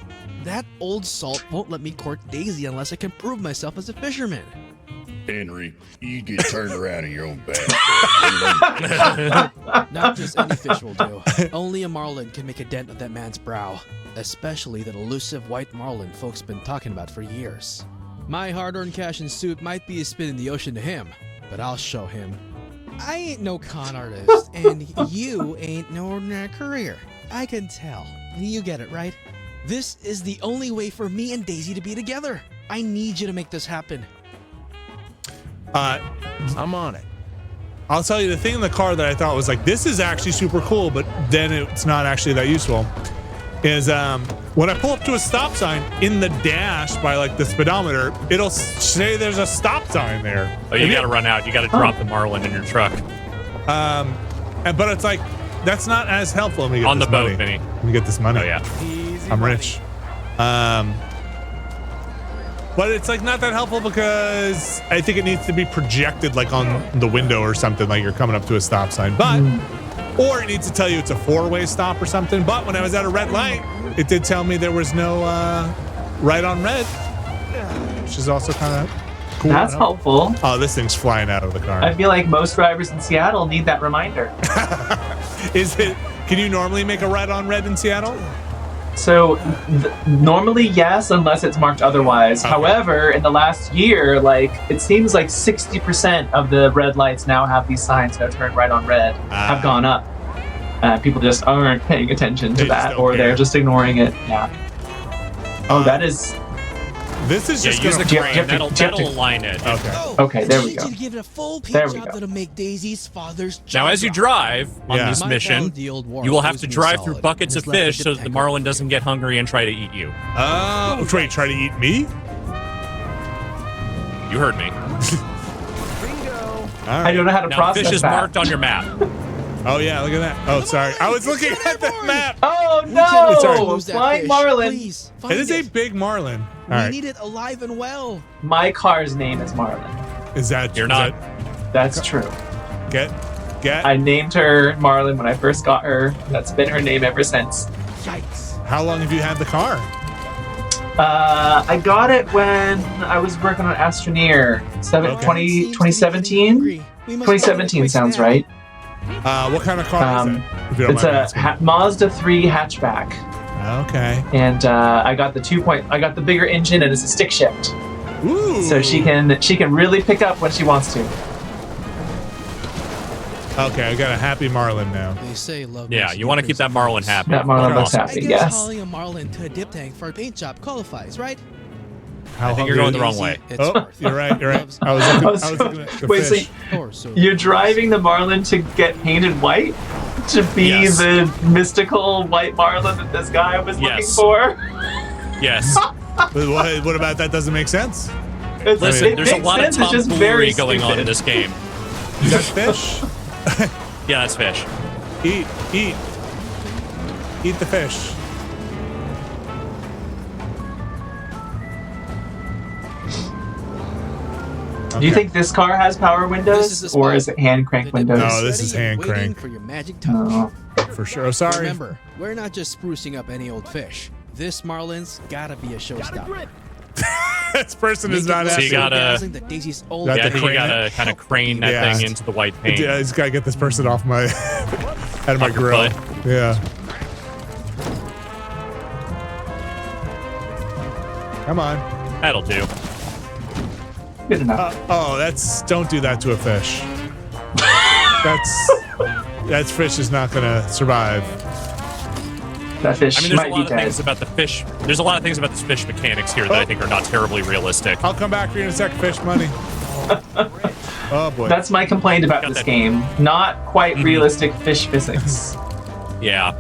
That old salt won't let me court Daisy unless I can prove myself as a fisherman. Henry, you get turned around in your own bed. Not just any fish will do. Only a marlin can make a dent of that man's brow. Especially that elusive white marlin folks been talking about for years. My hard-earned cash and suit might be a spit in the ocean to him, but I'll show him. I ain't no con artist, and you ain't no ordinary career. I can tell. You get it, right? This is the only way for me and Daisy to be together. I need you to make this happen. I'm on it. I'll tell you the thing in the car that I thought was like, this is actually super cool, but then it's not actually that useful, is when I pull up to a stop sign in the dash by like the speedometer, it'll say there's a stop sign there. Oh, you got to run out. You got to drop the Marlin in your truck. But it's like, that's not as helpful. Let me get on the this boat, money. Vinny. Let me get this money. Oh, yeah. I'm rich. But it's like not that helpful because I think it needs to be projected like on the window or something, like you're coming up to a stop sign. But or it needs to tell you it's a four-way stop or something. But when I was at a red light, it did tell me there was no right on red, which is also kind of cool. That's helpful. Oh, this thing's flying out of the car. I feel like most drivers in Seattle need that reminder. Is it? Can you normally make a right on red in Seattle? So normally yes, unless it's marked otherwise. Okay. However, in the last year, like it seems like 60% of the red lights now have these signs that turn right on red have gone up. People just aren't paying attention to that, or they're just ignoring it. Yeah. Oh, that is. This is just use the crane. That'll align it. Okay. Okay, there we go. To give it a full paint There we job go. that'll make Daisy's father's job. Now, as you drive on this My mission, bad, the old war you will have to was drive solid. through buckets of Just let fish the so dip that the tank marlin doesn't get hungry and try to eat you. Oh, wait, try to eat me? You heard me. All right. I don't know how to Now, process fish is that. marked on your map. Oh yeah, look at that. Oh, sorry. I was looking at the map. Oh Sorry. no! Flying marlin. Please, It is a big marlin. All We right. need it alive and well. My car's name is Marlin. Is that You're is not. That's true. Get. I named her Marlin when I first got her. That's been her name ever since. Yikes. How long have you had the car? I got it when I was working on Astroneer. 2017? 2017 sounds right. What kind of car is it? If you don't It's mind a asking. Mazda 3 hatchback. Okay. And I got the I got the bigger engine, and it's a stick shift. Ooh. So she can really pick up when she wants to. Okay, I got a happy marlin now. They say love. Yeah, you want to keep that marlin happy. That marlin looks I happy. guess Yes. hauling a marlin to a dip tank for a paint job qualifies, right? How I think you're going the wrong way. It's Oh, worth you're right. You're right. Loves- I was looking at the Wait, fish. so you're driving the marlin to get painted white? To be Yes. the mystical white marlin that this guy was looking Yes. for? Yes. What about that? Doesn't make sense. Listen, there's a lot of tomfoolery going on in this game. Is that fish? Yeah, that's fish. Eat the fish. Do you think this car has power windows, or is it hand crank windows? No, this is hand crank. For your magic touch. For sure. Oh, sorry. Remember, we're not just sprucing up any old fish. This Marlin's gotta be a showstopper. This person is not So happy. you gotta, I think you gotta kind of crane that thing into the white paint. Yeah, I just gotta get this person off my out of my grill. Yeah. Come on. That'll do. Good enough. Don't do that to a fish. That fish is not gonna survive. That fish I mean, there's might a be lot of dead. things about the fish. There's a lot of things about the fish mechanics here that I think are not terribly realistic. I'll come back for you in a sec. Fish money. Oh boy. That's my complaint about this game. Not quite realistic fish physics. Yeah.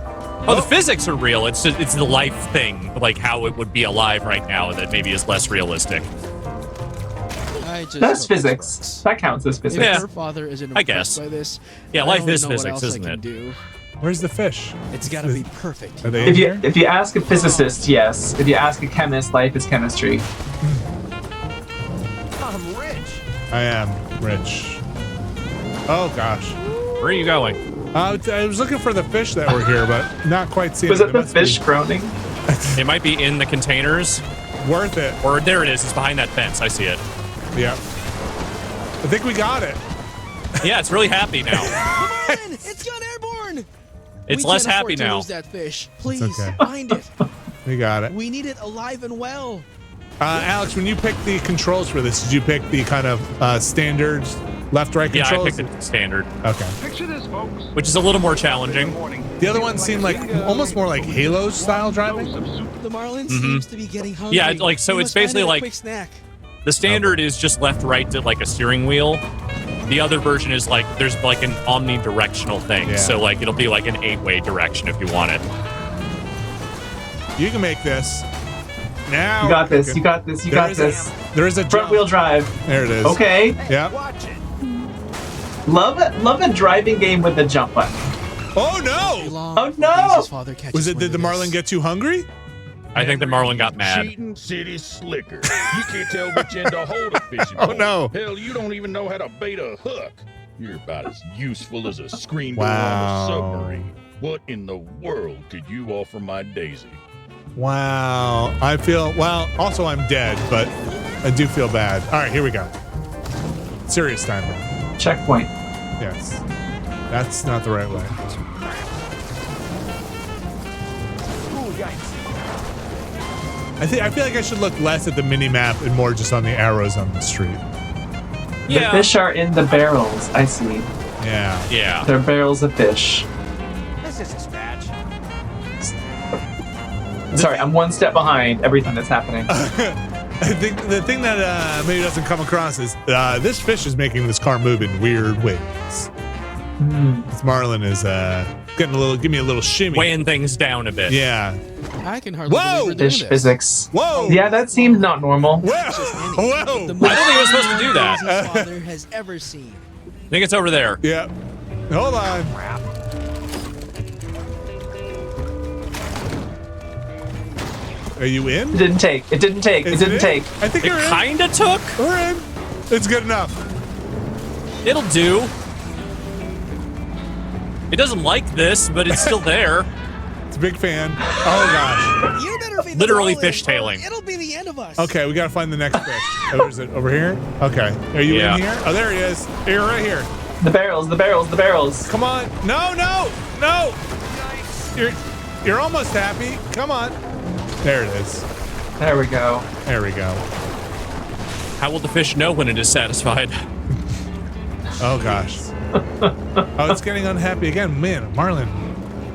Oh, the physics are real. It's the life thing, like how it would be alive right now, that maybe is less realistic. That's physics. That counts as physics. Yeah. Her father isn't I impressed guess. by this. Yeah, I life don't is know what physics, else I isn't can it? do. Where's the fish? It's gotta be perfect. Are they in here? If you ask a physicist, yes. If you ask a chemist, life is chemistry. I'm rich. I am rich. Oh gosh. Where are you going? I was looking for the fish that were here, but not quite seeing. Was it the fish groaning? It might be in the containers. Worth it. Or there it is. It's behind that fence. I see it. Yeah. I think we got it. Yeah, it's really happy now. Marlin, it's gone airborne. It's We less can't happy afford to now. lose that fish. Please okay. find it. We got it. We need it alive and well. Alex, when you picked the controls for this, did you pick the kind of standard left-right Yeah, I controls? picked the standard. Okay. Picture this, folks. Which is a little more challenging. The other one seemed like almost more like Halo style driving. The Marlin seems to be getting hungry. Yeah, like so We it's must find basically him a like quick snack. the standard is just left-right to like a steering wheel. The other version is like there's like an omnidirectional thing. Yeah. So like it'll be like an 8-way direction if you want it. You can make this. Now You got this. You got this. You got this. There is a Front wheel drive. There it is. Okay. Yeah. Love a driving game with a jump button. Oh no! Oh no! Was it? Did the Marlin get too hungry? I think the Marlin got mad. Cheating city slicker. You can't tell which end to hold a fishing Oh, pole. no. Hell, you don't even know how to bait a hook. You're about as useful as a screen door Wow. on a submarine. What in the world could you offer my Daisy? Wow. I feel well. Also, I'm dead, but I do feel bad. All right, here we go. Serious time. Checkpoint. Yes. That's not the right way. I feel like I should look less at the mini map and more just on the arrows on the street. The fish are in the barrels. I see. Yeah. Yeah. They're barrels of fish. This is a badge. Sorry, I'm one step behind everything that's happening. I think the thing that maybe doesn't come across is this fish is making this car move in weird ways. This Marlin is getting give me a little shimmy. Weighing things down a bit. Yeah. I can hardly believe we're doing Fish this. physics. Whoa. Yeah, that seems not normal. Whoa. Whoa. I don't think it was supposed to do that. His father has ever seen. I think it's over there. Yeah. Hold on. Are you in? It didn't take. It didn't take. It Is didn't in? take. I think It you're in. kinda took. We're in. It's good enough. It'll do. It doesn't like this, but it's still there. It's a big fan. Oh gosh. You better feed the Literally Marlin, fishtailing. or It'll be the end of us. Okay, we gotta find the next fish. Oh, is it over here? Okay. Are you Yeah. in here? Oh, there he is. Here, right here. The barrels. The barrels. The barrels. Come on. No, no, no. You're almost happy. Come on. There it is. There we go. There we go. How will the fish know when it is satisfied? Oh gosh. Oh, it's getting unhappy again. Man, Marlin.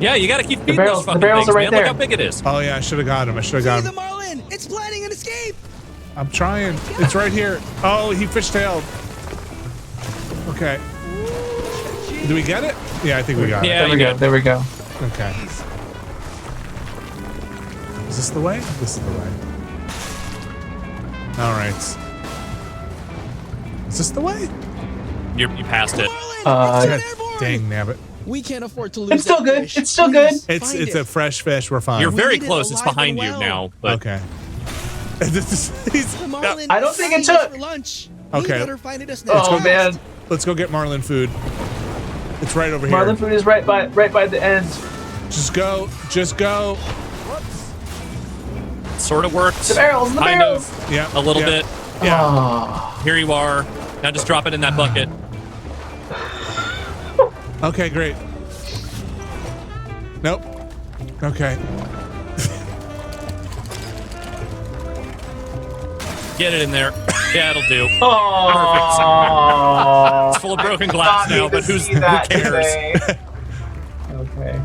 Yeah, you gotta keep feeding barrels- those fucking the barrels things, are right man. there. Look how big it is. Oh yeah, I should have got him. I should have got See him. the Marlin. It's planning an escape. I'm trying. It's right here. Oh, he fishtailed. Okay. Do we get it? Yeah, I think we got Yeah, it. There we you go. did. There we go. Okay. Is this the way? This is the way. All right. Is this the way? You passed it. Dang nabbit. We can't afford to lose. It's still that good. fish. It's still good. It's a fresh fish. We're fine. You're very need it close. It's alive behind and you well. now. But Okay. He's- Marlin, I don't think it find us took. for lunch. Okay. We better find it a snack. Oh man, Let's go get Marlin food. It's right over Marlin here. food is right by the end. Just go. Just go. sort of worked. The barrels. Kind of. Yeah. A little bit. Yeah. Oh. Here you are. Now just drop it in that bucket. Okay, great. Nope. Okay. Get it in there. Yeah, it'll do. Oh. It's full of broken glass now, but who cares? Okay.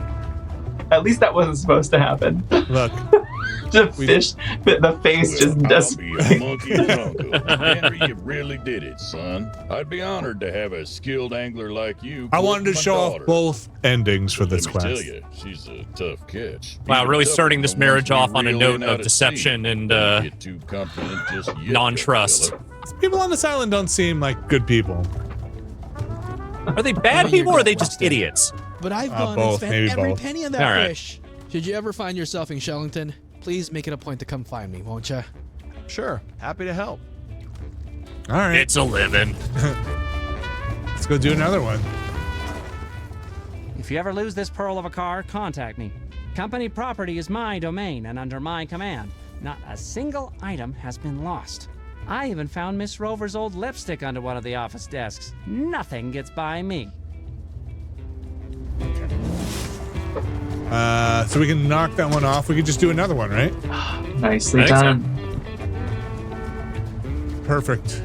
At least that wasn't supposed to happen. Look. The fish, the face just does. I'll be a monkey's uncle. Henry, you really did it, son. I'd be honored to have a skilled angler like you. I wanted to my show daughter. off both endings for this Let me quest. tell you, she's a tough catch. Wow, Even really tougher starting than this the marriage ones off we on a reel note in out of at deception sea. and Don't get too confident just yet, non-trust. Philip. People on this island don't seem like good people. Are they bad people or are they just idiots? But I've gone both, and maybe spent every both. penny on that All right. fish. Should you ever find yourself in Shellington, please make it a point to come find me, won't you? Sure, happy to help. All right. It's a living. Let's go do another one. If you ever lose this pearl of a car, contact me. Company property is my domain and under my command. Not a single item has been lost. I even found Miss Rover's old lipstick under one of the office desks. Nothing gets by me. So we can knock that one off. We could just do another one, right? Nicely done. Perfect.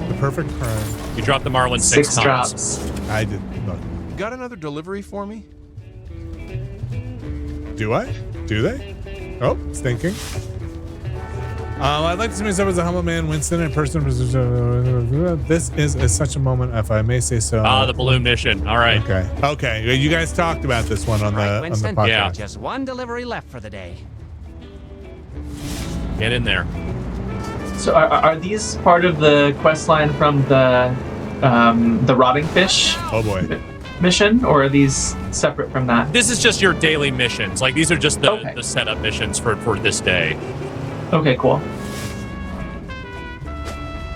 The perfect crime. You dropped the Marlin six times. drops. I did. Look. Got another delivery for me? Do I? Do they? Oh, it's thinking. I'd like to see myself as a humble man, Winston, and person. This is such a moment, if I may say so. The balloon mission. All right. Okay. Okay. You guys talked about this one on the Winston, podcast. Yeah. just one delivery left for the day. Get in there. So are these part of the quest line from the rotting fish Oh boy. mission, or are these separate from that? This is just your daily missions. Like these are just the, Okay. the setup missions for this day. Okay, cool.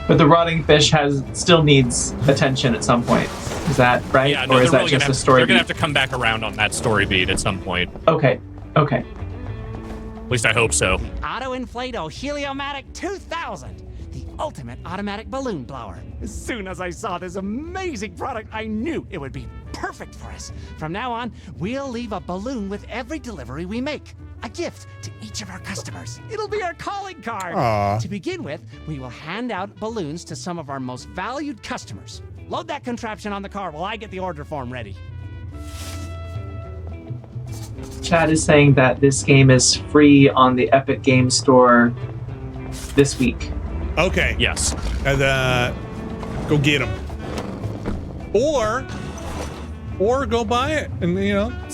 But the rotting fish still needs attention at some point. Is that right? Yeah, no, or is they're that really just gonna a story they're gonna beat? have to come back around on that story beat at some point. Okay. Okay. At least I hope so. Auto-Inflato Heliomatic 2000, the ultimate automatic balloon blower. As soon as I saw this amazing product, I knew it would be perfect for us. From now on, we'll leave a balloon with every delivery we make. A gift to each of our customers. It'll be our calling card. Aw. To begin with, we will hand out balloons to some of our most valued customers. Load that contraption on the car while I get the order form ready. Chad is saying that this game is free on the Epic Game Store this week. Okay. Yes. And go get them. Or go buy it, and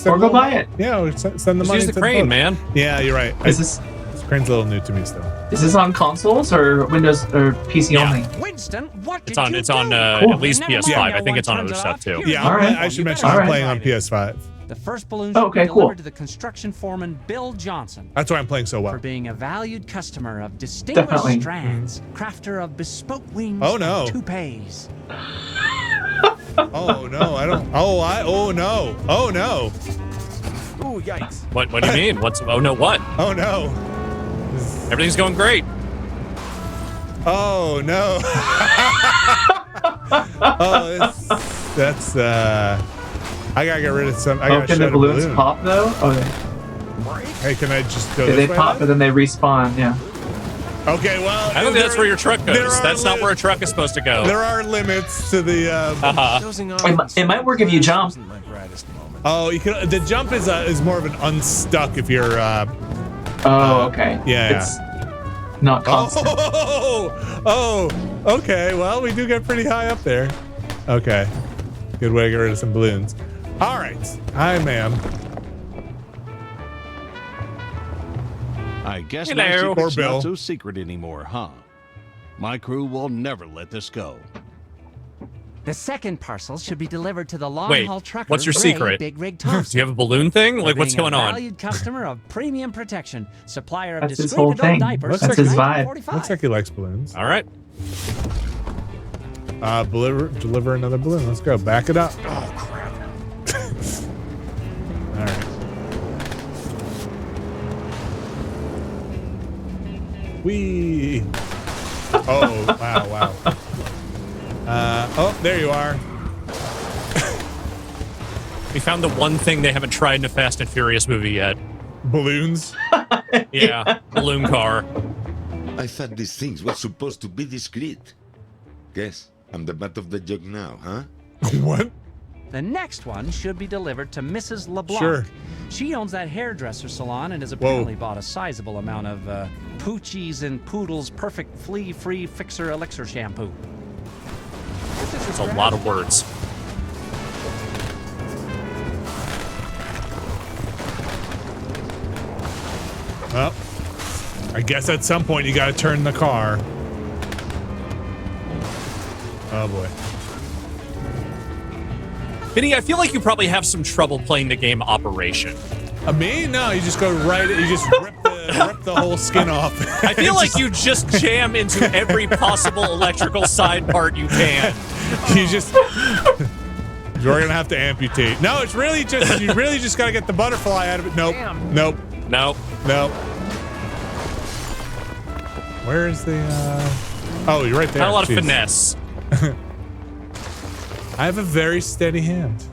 Or go buy it. Yeah, or send the Just money use to the crane, boat. man. Yeah, you're right. This Crane's a little new to me still. is this on consoles or Windows or PC Yeah. only? Winston, what did It's on. you It's on do? Cool. at least Never PS5. mind, I think no it's on one other turns it stuff off. too. Here's Yeah, All right. I should mention All I'm right. playing on PS5. The first balloon Oh, should okay, be cool. delivered to the construction foreman Bill Johnson. That's why I'm playing so well. For being a valued customer of distinguished Definitely. strands, crafter of bespoke wings Oh, no. and toupees. Oh no, I don't. Oh no. Oh no. Ooh, yikes. What do you mean? Oh no, what? Oh no. Everything's going great. Oh no. Oh, that's I gotta get rid of some. I Oh, gotta can shed the a balloons balloon. pop though? Okay. Hey, can I just go They this way? pop, but then? then they respawn. Yeah. Okay, well. I don't think that's where your truck there goes. are That's not li- where a truck is supposed to go. There are limits to the. It might work if you jump. Oh, you can. The jump is more of an unstuck if you're. Oh, okay. Yeah. It's not constant. Oh, okay. Well, we do get pretty high up there. Okay. Good way to get rid of some balloons. All right. Hi, ma'am. I guess Hello. my secret's Or Bill. not so secret anymore, huh? My crew will never let this go. The second parcel should be delivered to the long-haul trucker. What's your Ray secret? Big Rig Do Thompson. you have a balloon thing? Like, what's going on? Valued customer of premium protection, supplier of That's his discreet whole adult thing. diapers. That's his vibe. 1945. Looks like he likes balloons. All right. Deliver another balloon. Let's go. Back it up. Oh, crap. All right. Whee. Oh, wow. Oh, there you are. We found the one thing they haven't tried in a Fast and Furious movie yet. Balloons? Yeah, balloon car. I thought these things were supposed to be discreet. Guess I'm the butt of the joke now, huh? What? The next one should be delivered to Mrs. LeBlanc. Sure. She owns that hairdresser salon and has apparently bought a sizable amount of Poochie's and Poodle's perfect flea-free fixer elixir shampoo. It's a lot of words. Well, I guess at some point you got to turn the car. Oh boy. Vinny, I feel like you probably have some trouble playing the game Operation. Me? No, you just go right. You just rip the whole skin off. I feel like you just jam into every possible electrical side part you can. You just. You're gonna have to amputate. No, it's really just you really just gotta get the butterfly out of it. Nope. Damn. Nope. Nope. Nope. Where is the Oh, you're right there. Not a lot Jeez. of finesse. I have a very steady hand.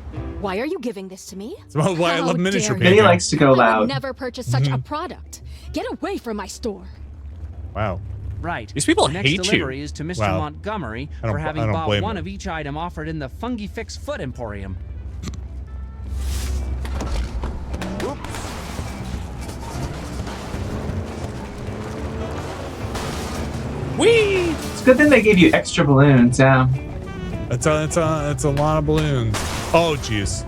Why are you giving this to me? It's why I love miniature dare painting. Vinny likes to go I would loud. never purchase such a product. Get away from my store. Wow. Right. These people the next hate you. delivery is to Mr. Wow. Montgomery I don't- for I having don't bought blame one him. of each item offered in the Fungi Fix Foot Emporium. Whee! It's a good thing they gave you extra balloons, yeah. It's a lot of balloons. Oh, jeez.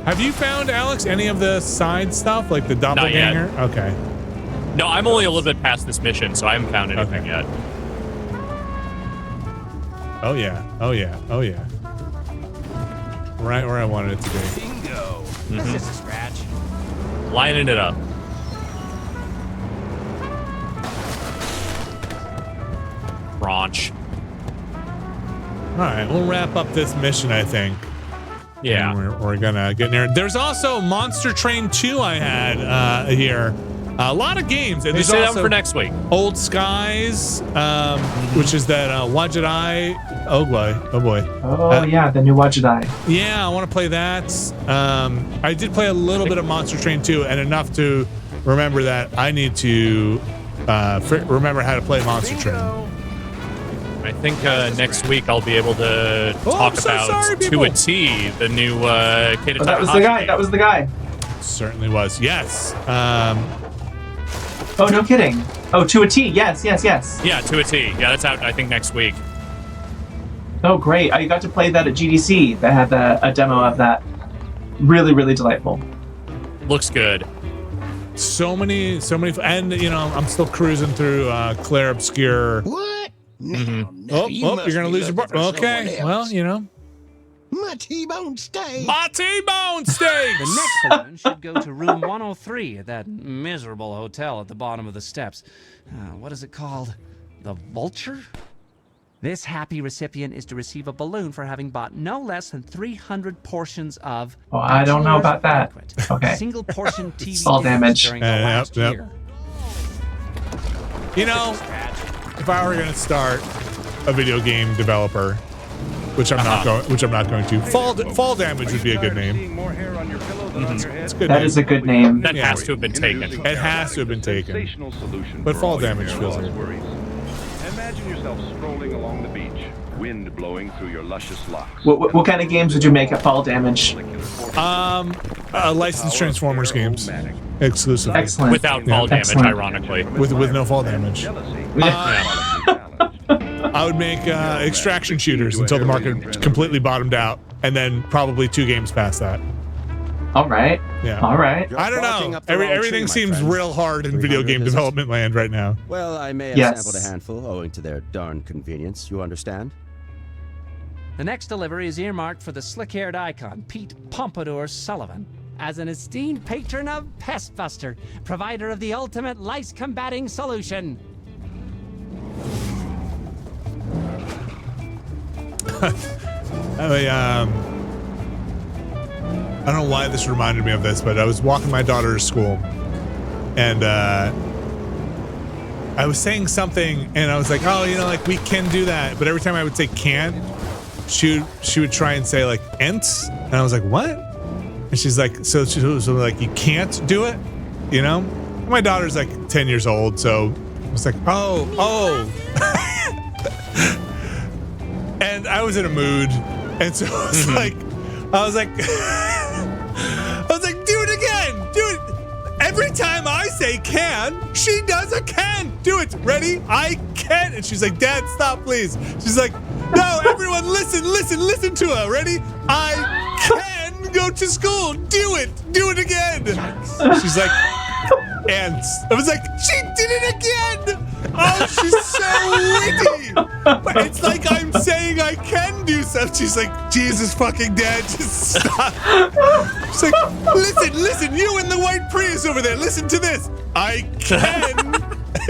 Have you found, Alex, any of the side stuff, like the doppelganger? Okay. No, I'm only a little bit past this mission, so I haven't found anything yet. Oh yeah. Oh yeah. Oh yeah. Right where I wanted it to be. Bingo. That's just a scratch. Lining it up. Raunch. All right, we'll wrap up this mission, I think. Yeah. And we're gonna get near. There's also Monster Train 2 I had here. A lot of games. And They there's say that also for next week. Old Skies, which is that Wajidai. Oh boy. Oh boy. Oh yeah, the new Wajidai. Yeah, I want to play that. I did play a little bit of Monster Train 2 and enough to remember that I need to remember how to play Monster Train. I think next week I'll be able to talk I'm so about sorry, To people. a T, the new Kata Oh, that was the guy. That was the guy. Certainly was. Yes. Oh, no kidding. Oh, To a T. Yes, yes, yes. Yeah, To a T. Yeah, that's out, I think, next week. Oh, great. I got to play that at GDC. They had a demo of that. Really, really delightful. Looks good. So many, and you know, I'm still cruising through Claire Obscure. What? You're gonna lose your bar. Okay, well, you know. My T-bone steak. My T-bone steaks. The next balloon should go to room 103 at that miserable hotel at the bottom of the steps. What is it called? The Vulture? This happy recipient is to receive a balloon for having bought no less than 300 portions of. Oh, I don't know about that. Okay. Single portion TV Fall damage. during the last Yep. year. You know, if I were gonna start a video game developer, which I'm not going to, Fall Damage would be a good name. It's a good That name. is a good name. That has to have been taken. It has to have been taken. But Fall Damage feels like. Imagine yourself strolling along the beach, wind blowing through your luscious locks. What kind of games would you make at Fall Damage? Licensed Transformers games, exclusively. Excellent. Without fall damage, Excellent. ironically. With no fall damage. I would make extraction shooters until the market completely bottomed out, and then probably 2 games past that. All right. Yeah. All right. I don't know. Everything seems real hard in video game development land right now. Well, I may have Yes. sampled a handful owing to their darn convenience, you understand? The next delivery is earmarked for the slick-haired icon, Pete Pompadour Sullivan. As an esteemed patron of Pestbuster, provider of the ultimate lice-combating solution. I don't know why this reminded me of this, but I was walking my daughter to school, and I was saying something, and I was like, "Oh, like we can do that," but every time I would say "can't," she would try and say like "ents," and I was like, "What?" And she's like, "So like you can't do it," And my daughter's like 10 years old, so I was like, "Oh." And I was in a mood, and so I was like, do it again, do it. Every time I say can, she does a can. Do it. Ready? I can. And she's like, Dad, stop, please. She's like, no, everyone listen to her. Ready? I can go to school. Do it again. She's like, ants. I was like, she did it again. Oh, she's so witty. But it's like I'm saying I can do something. She's like, Jesus fucking Dad, just stop. She's like, listen, you in the white Prius over there, listen to this. I can.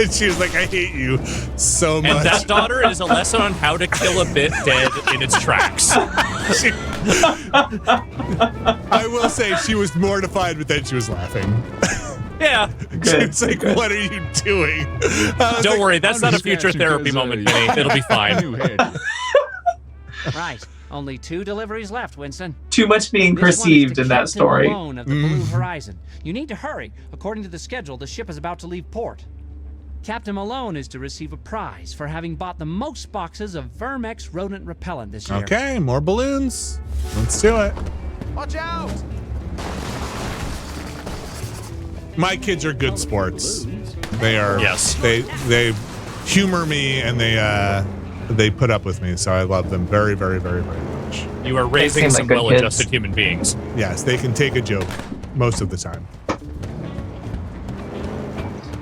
And she was like, I hate you so much. And that, daughter, is a lesson on how to kill a bit dead in its tracks. I will say she was mortified, but then she was laughing. Yeah. She was like, what are you doing? Don't worry, that's not a future therapy moment, Vinny. It'll be fine. Right. Only 2 deliveries left, Winston. Too much being perceived in that story. Malone of the Blue Horizon. You need to hurry. According to the schedule, the ship is about to leave port. Captain Malone is to receive a prize for having bought the most boxes of Vermex rodent repellent this year. Okay, more balloons. Let's do it. Watch out! My kids are good sports. They are. Yes. They humor me, and they put up with me, so I love them very, very, very, very much. You are raising some well-adjusted human beings. Yes, they can take a joke most of the time.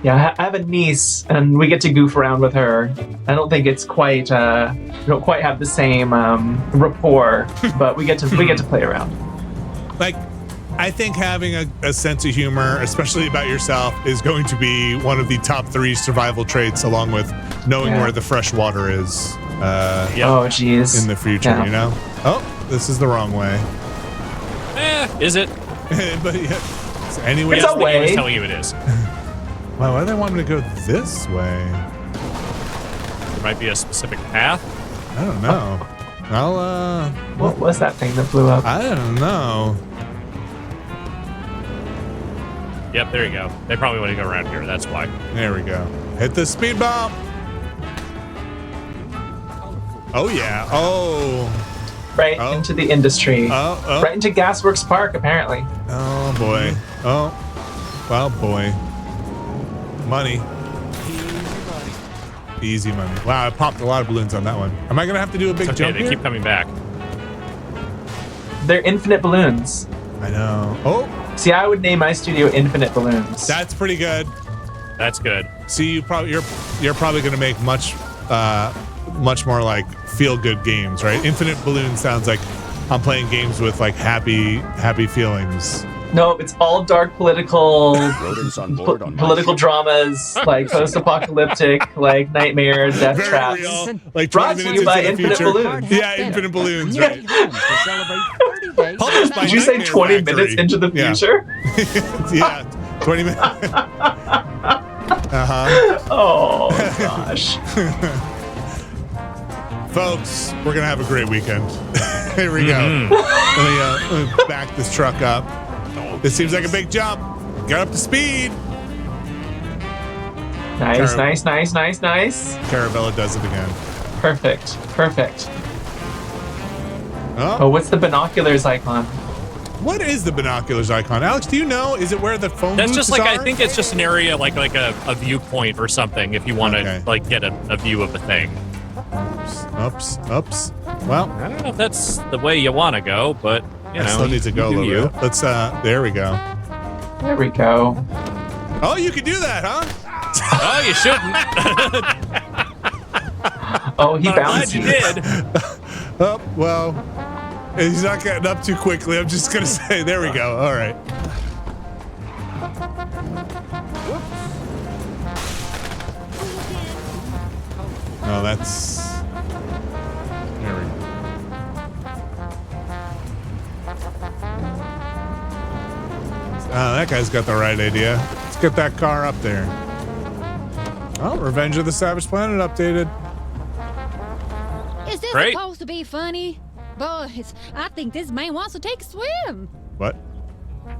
Yeah, I have a niece, and we get to goof around with her. I don't think it's quite, we don't quite have the same rapport, but we get to play around. Like, I think having a sense of humor, especially about yourself, is going to be one of the top 3 survival traits, along with knowing where the fresh water is. Oh, jeez. In the future, Oh, this is the wrong way. Is it? But yeah. So anyway, it's a way. The game is telling you it is. Wow, why do they want me to go this way? There might be a specific path. I don't know. What was that thing that blew up? I don't know. Yep, there you go. They probably want to go around here. That's why. There we go. Hit the speed bump. Oh, yeah. Oh. Right into the industry. Oh. Right into Gasworks Park, apparently. Oh, boy. Oh. Well, boy. Money. Easy money. Wow, I popped a lot of balloons on that one. Am I going to have to do a big jump They here? keep coming back. They're infinite balloons. I know. Oh. See, I would name my studio Infinite Balloons. That's pretty good. That's good. See, you're probably going to make much more like feel good games, right? Infinite Balloon sounds like I'm playing games with like happy feelings. No, it's all dark political political dramas, like post-apocalyptic, like nightmare, death Very traps. real. Like Brought 20 to minutes you by into the Infinite future. Balloons. Yeah, Infinite Balloons, right? Published by Did you say Nightmare 20 Factory. minutes into the future? Yeah, 20 minutes. Oh, gosh. Folks, we're going to have a great weekend. Here we go. Let me back this truck up. This seems like a big jump. Got up to speed. Nice. Caravella does it again. Perfect. Oh, what's the binoculars icon? What is the binoculars icon? Alex, do you know? Is it where the phone That's booths just like, are? I think it's just an area like a viewpoint or something if you want to like get a view of the thing. Oops. Well, I don't know if that's the way you want to go, but you know, still need to go a little bit. Let's, there we go. There we go. Oh, you can do that, huh? Oh, you shouldn't. Oh, he I'm glad bounced you did. Oh, well, he's not getting up too quickly. I'm just going to say, there we go. All right. Oh, that's... There we go. That guy's got the right idea. Let's get that car up there. Oh, Revenge of the Savage Planet updated. Is this supposed to be funny? Boys, I think this man wants to take a swim. What?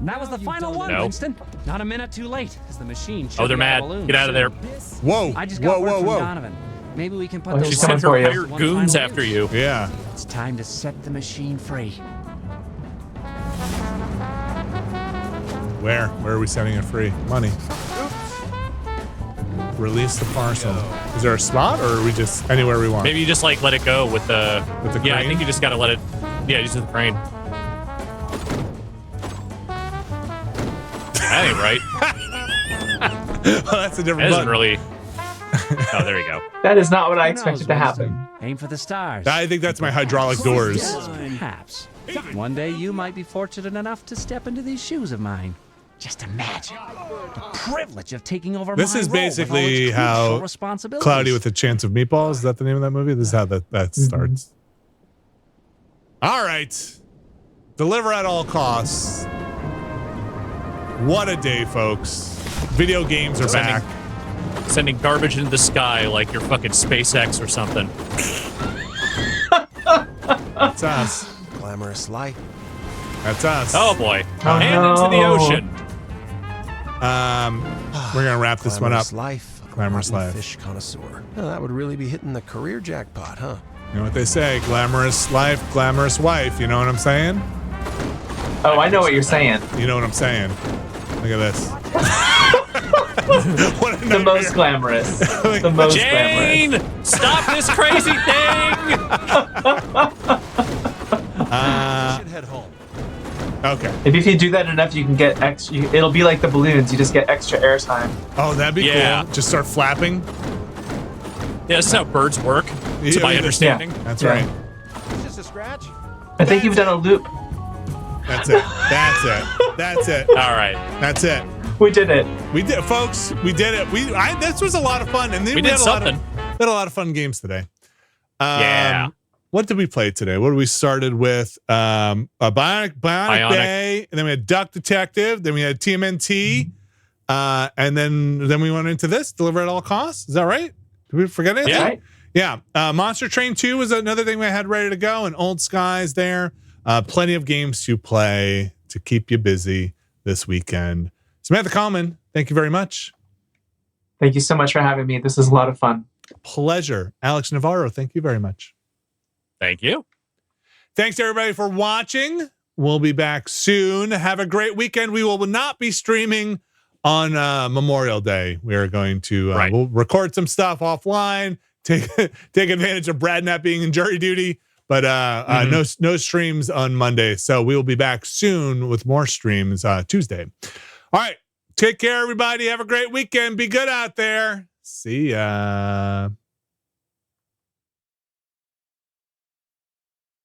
That was the final one, Winston. Not a minute too late, because the machine. Oh, they're mad. Get out of there. Whoa. I just got word from Donovan. Maybe we can put those. She sent her hired goons after you. Yeah. It's time to set the machine free. Where? Where are we setting it free? Money. Release the parcel. Is there a spot, or are we just anywhere we want? Maybe you just like let it go with the crane? Yeah, I think you just gotta let it. Yeah, use the crane. That ain't right. Well, that's a different. That isn't really. Oh, there you go. That is not what I expected to happen. Aim for the stars. I think that's my hydraulic doors. Perhaps. One day you might be fortunate enough to step into these shoes of mine. Just imagine the privilege of taking over This my is role basically with all its crucial how responsibilities. Cloudy with a Chance of Meatballs. Is that the name of that movie? This is how that starts. All right. Deliver at all costs. What a day, folks. Video games are back. Sending garbage into the sky like you're fucking SpaceX or something. That's us. Glamorous life. That's us. Oh boy. And into the ocean. We're gonna wrap this one up. Glamorous life. Fish connoisseur. Oh, that would really be hitting the career jackpot, huh? You know what they say? Glamorous life, glamorous wife. You know what I'm saying? Oh, I know what you're saying. You know what I'm saying? Look at this. The most glamorous. The most Jane, glamorous. stop this crazy thing! should head home. Okay. If you do that enough, you can get extra. It'll be like the balloons. You just get extra airtime. Oh, that'd be cool. Just start flapping. Yeah, that's how birds work, to my understanding. That's right. It's just a scratch. I think you've done a loop. That's it. That's it. That's it. All right. That's it. We did it. We did, folks. We did it. This was a lot of fun, and We did something. We had a lot of fun games today. Yeah. What did we play today? What we started with? A Bionic Bay, and then we had Duck Detective. Then we had TMNT, and then we went into this Deliver at All Costs. Is that right? Did we forget anything? Yeah. Right? Yeah. Monster Train 2 was another thing we had ready to go, and Old Skies there. Plenty of games to play to keep you busy this weekend. Samantha Kalman, thank you very much. Thank you so much for having me. This is a lot of fun. Pleasure. Alex Navarro, thank you very much. Thank you. Thanks everybody for watching. We'll be back soon. Have a great weekend. We will not be streaming on Memorial Day. We are going to we'll record some stuff offline, take advantage of Brad not being in jury duty, but no streams on Monday. So we will be back soon with more streams Tuesday. All right. Take care, everybody. Have a great weekend. Be good out there. See ya.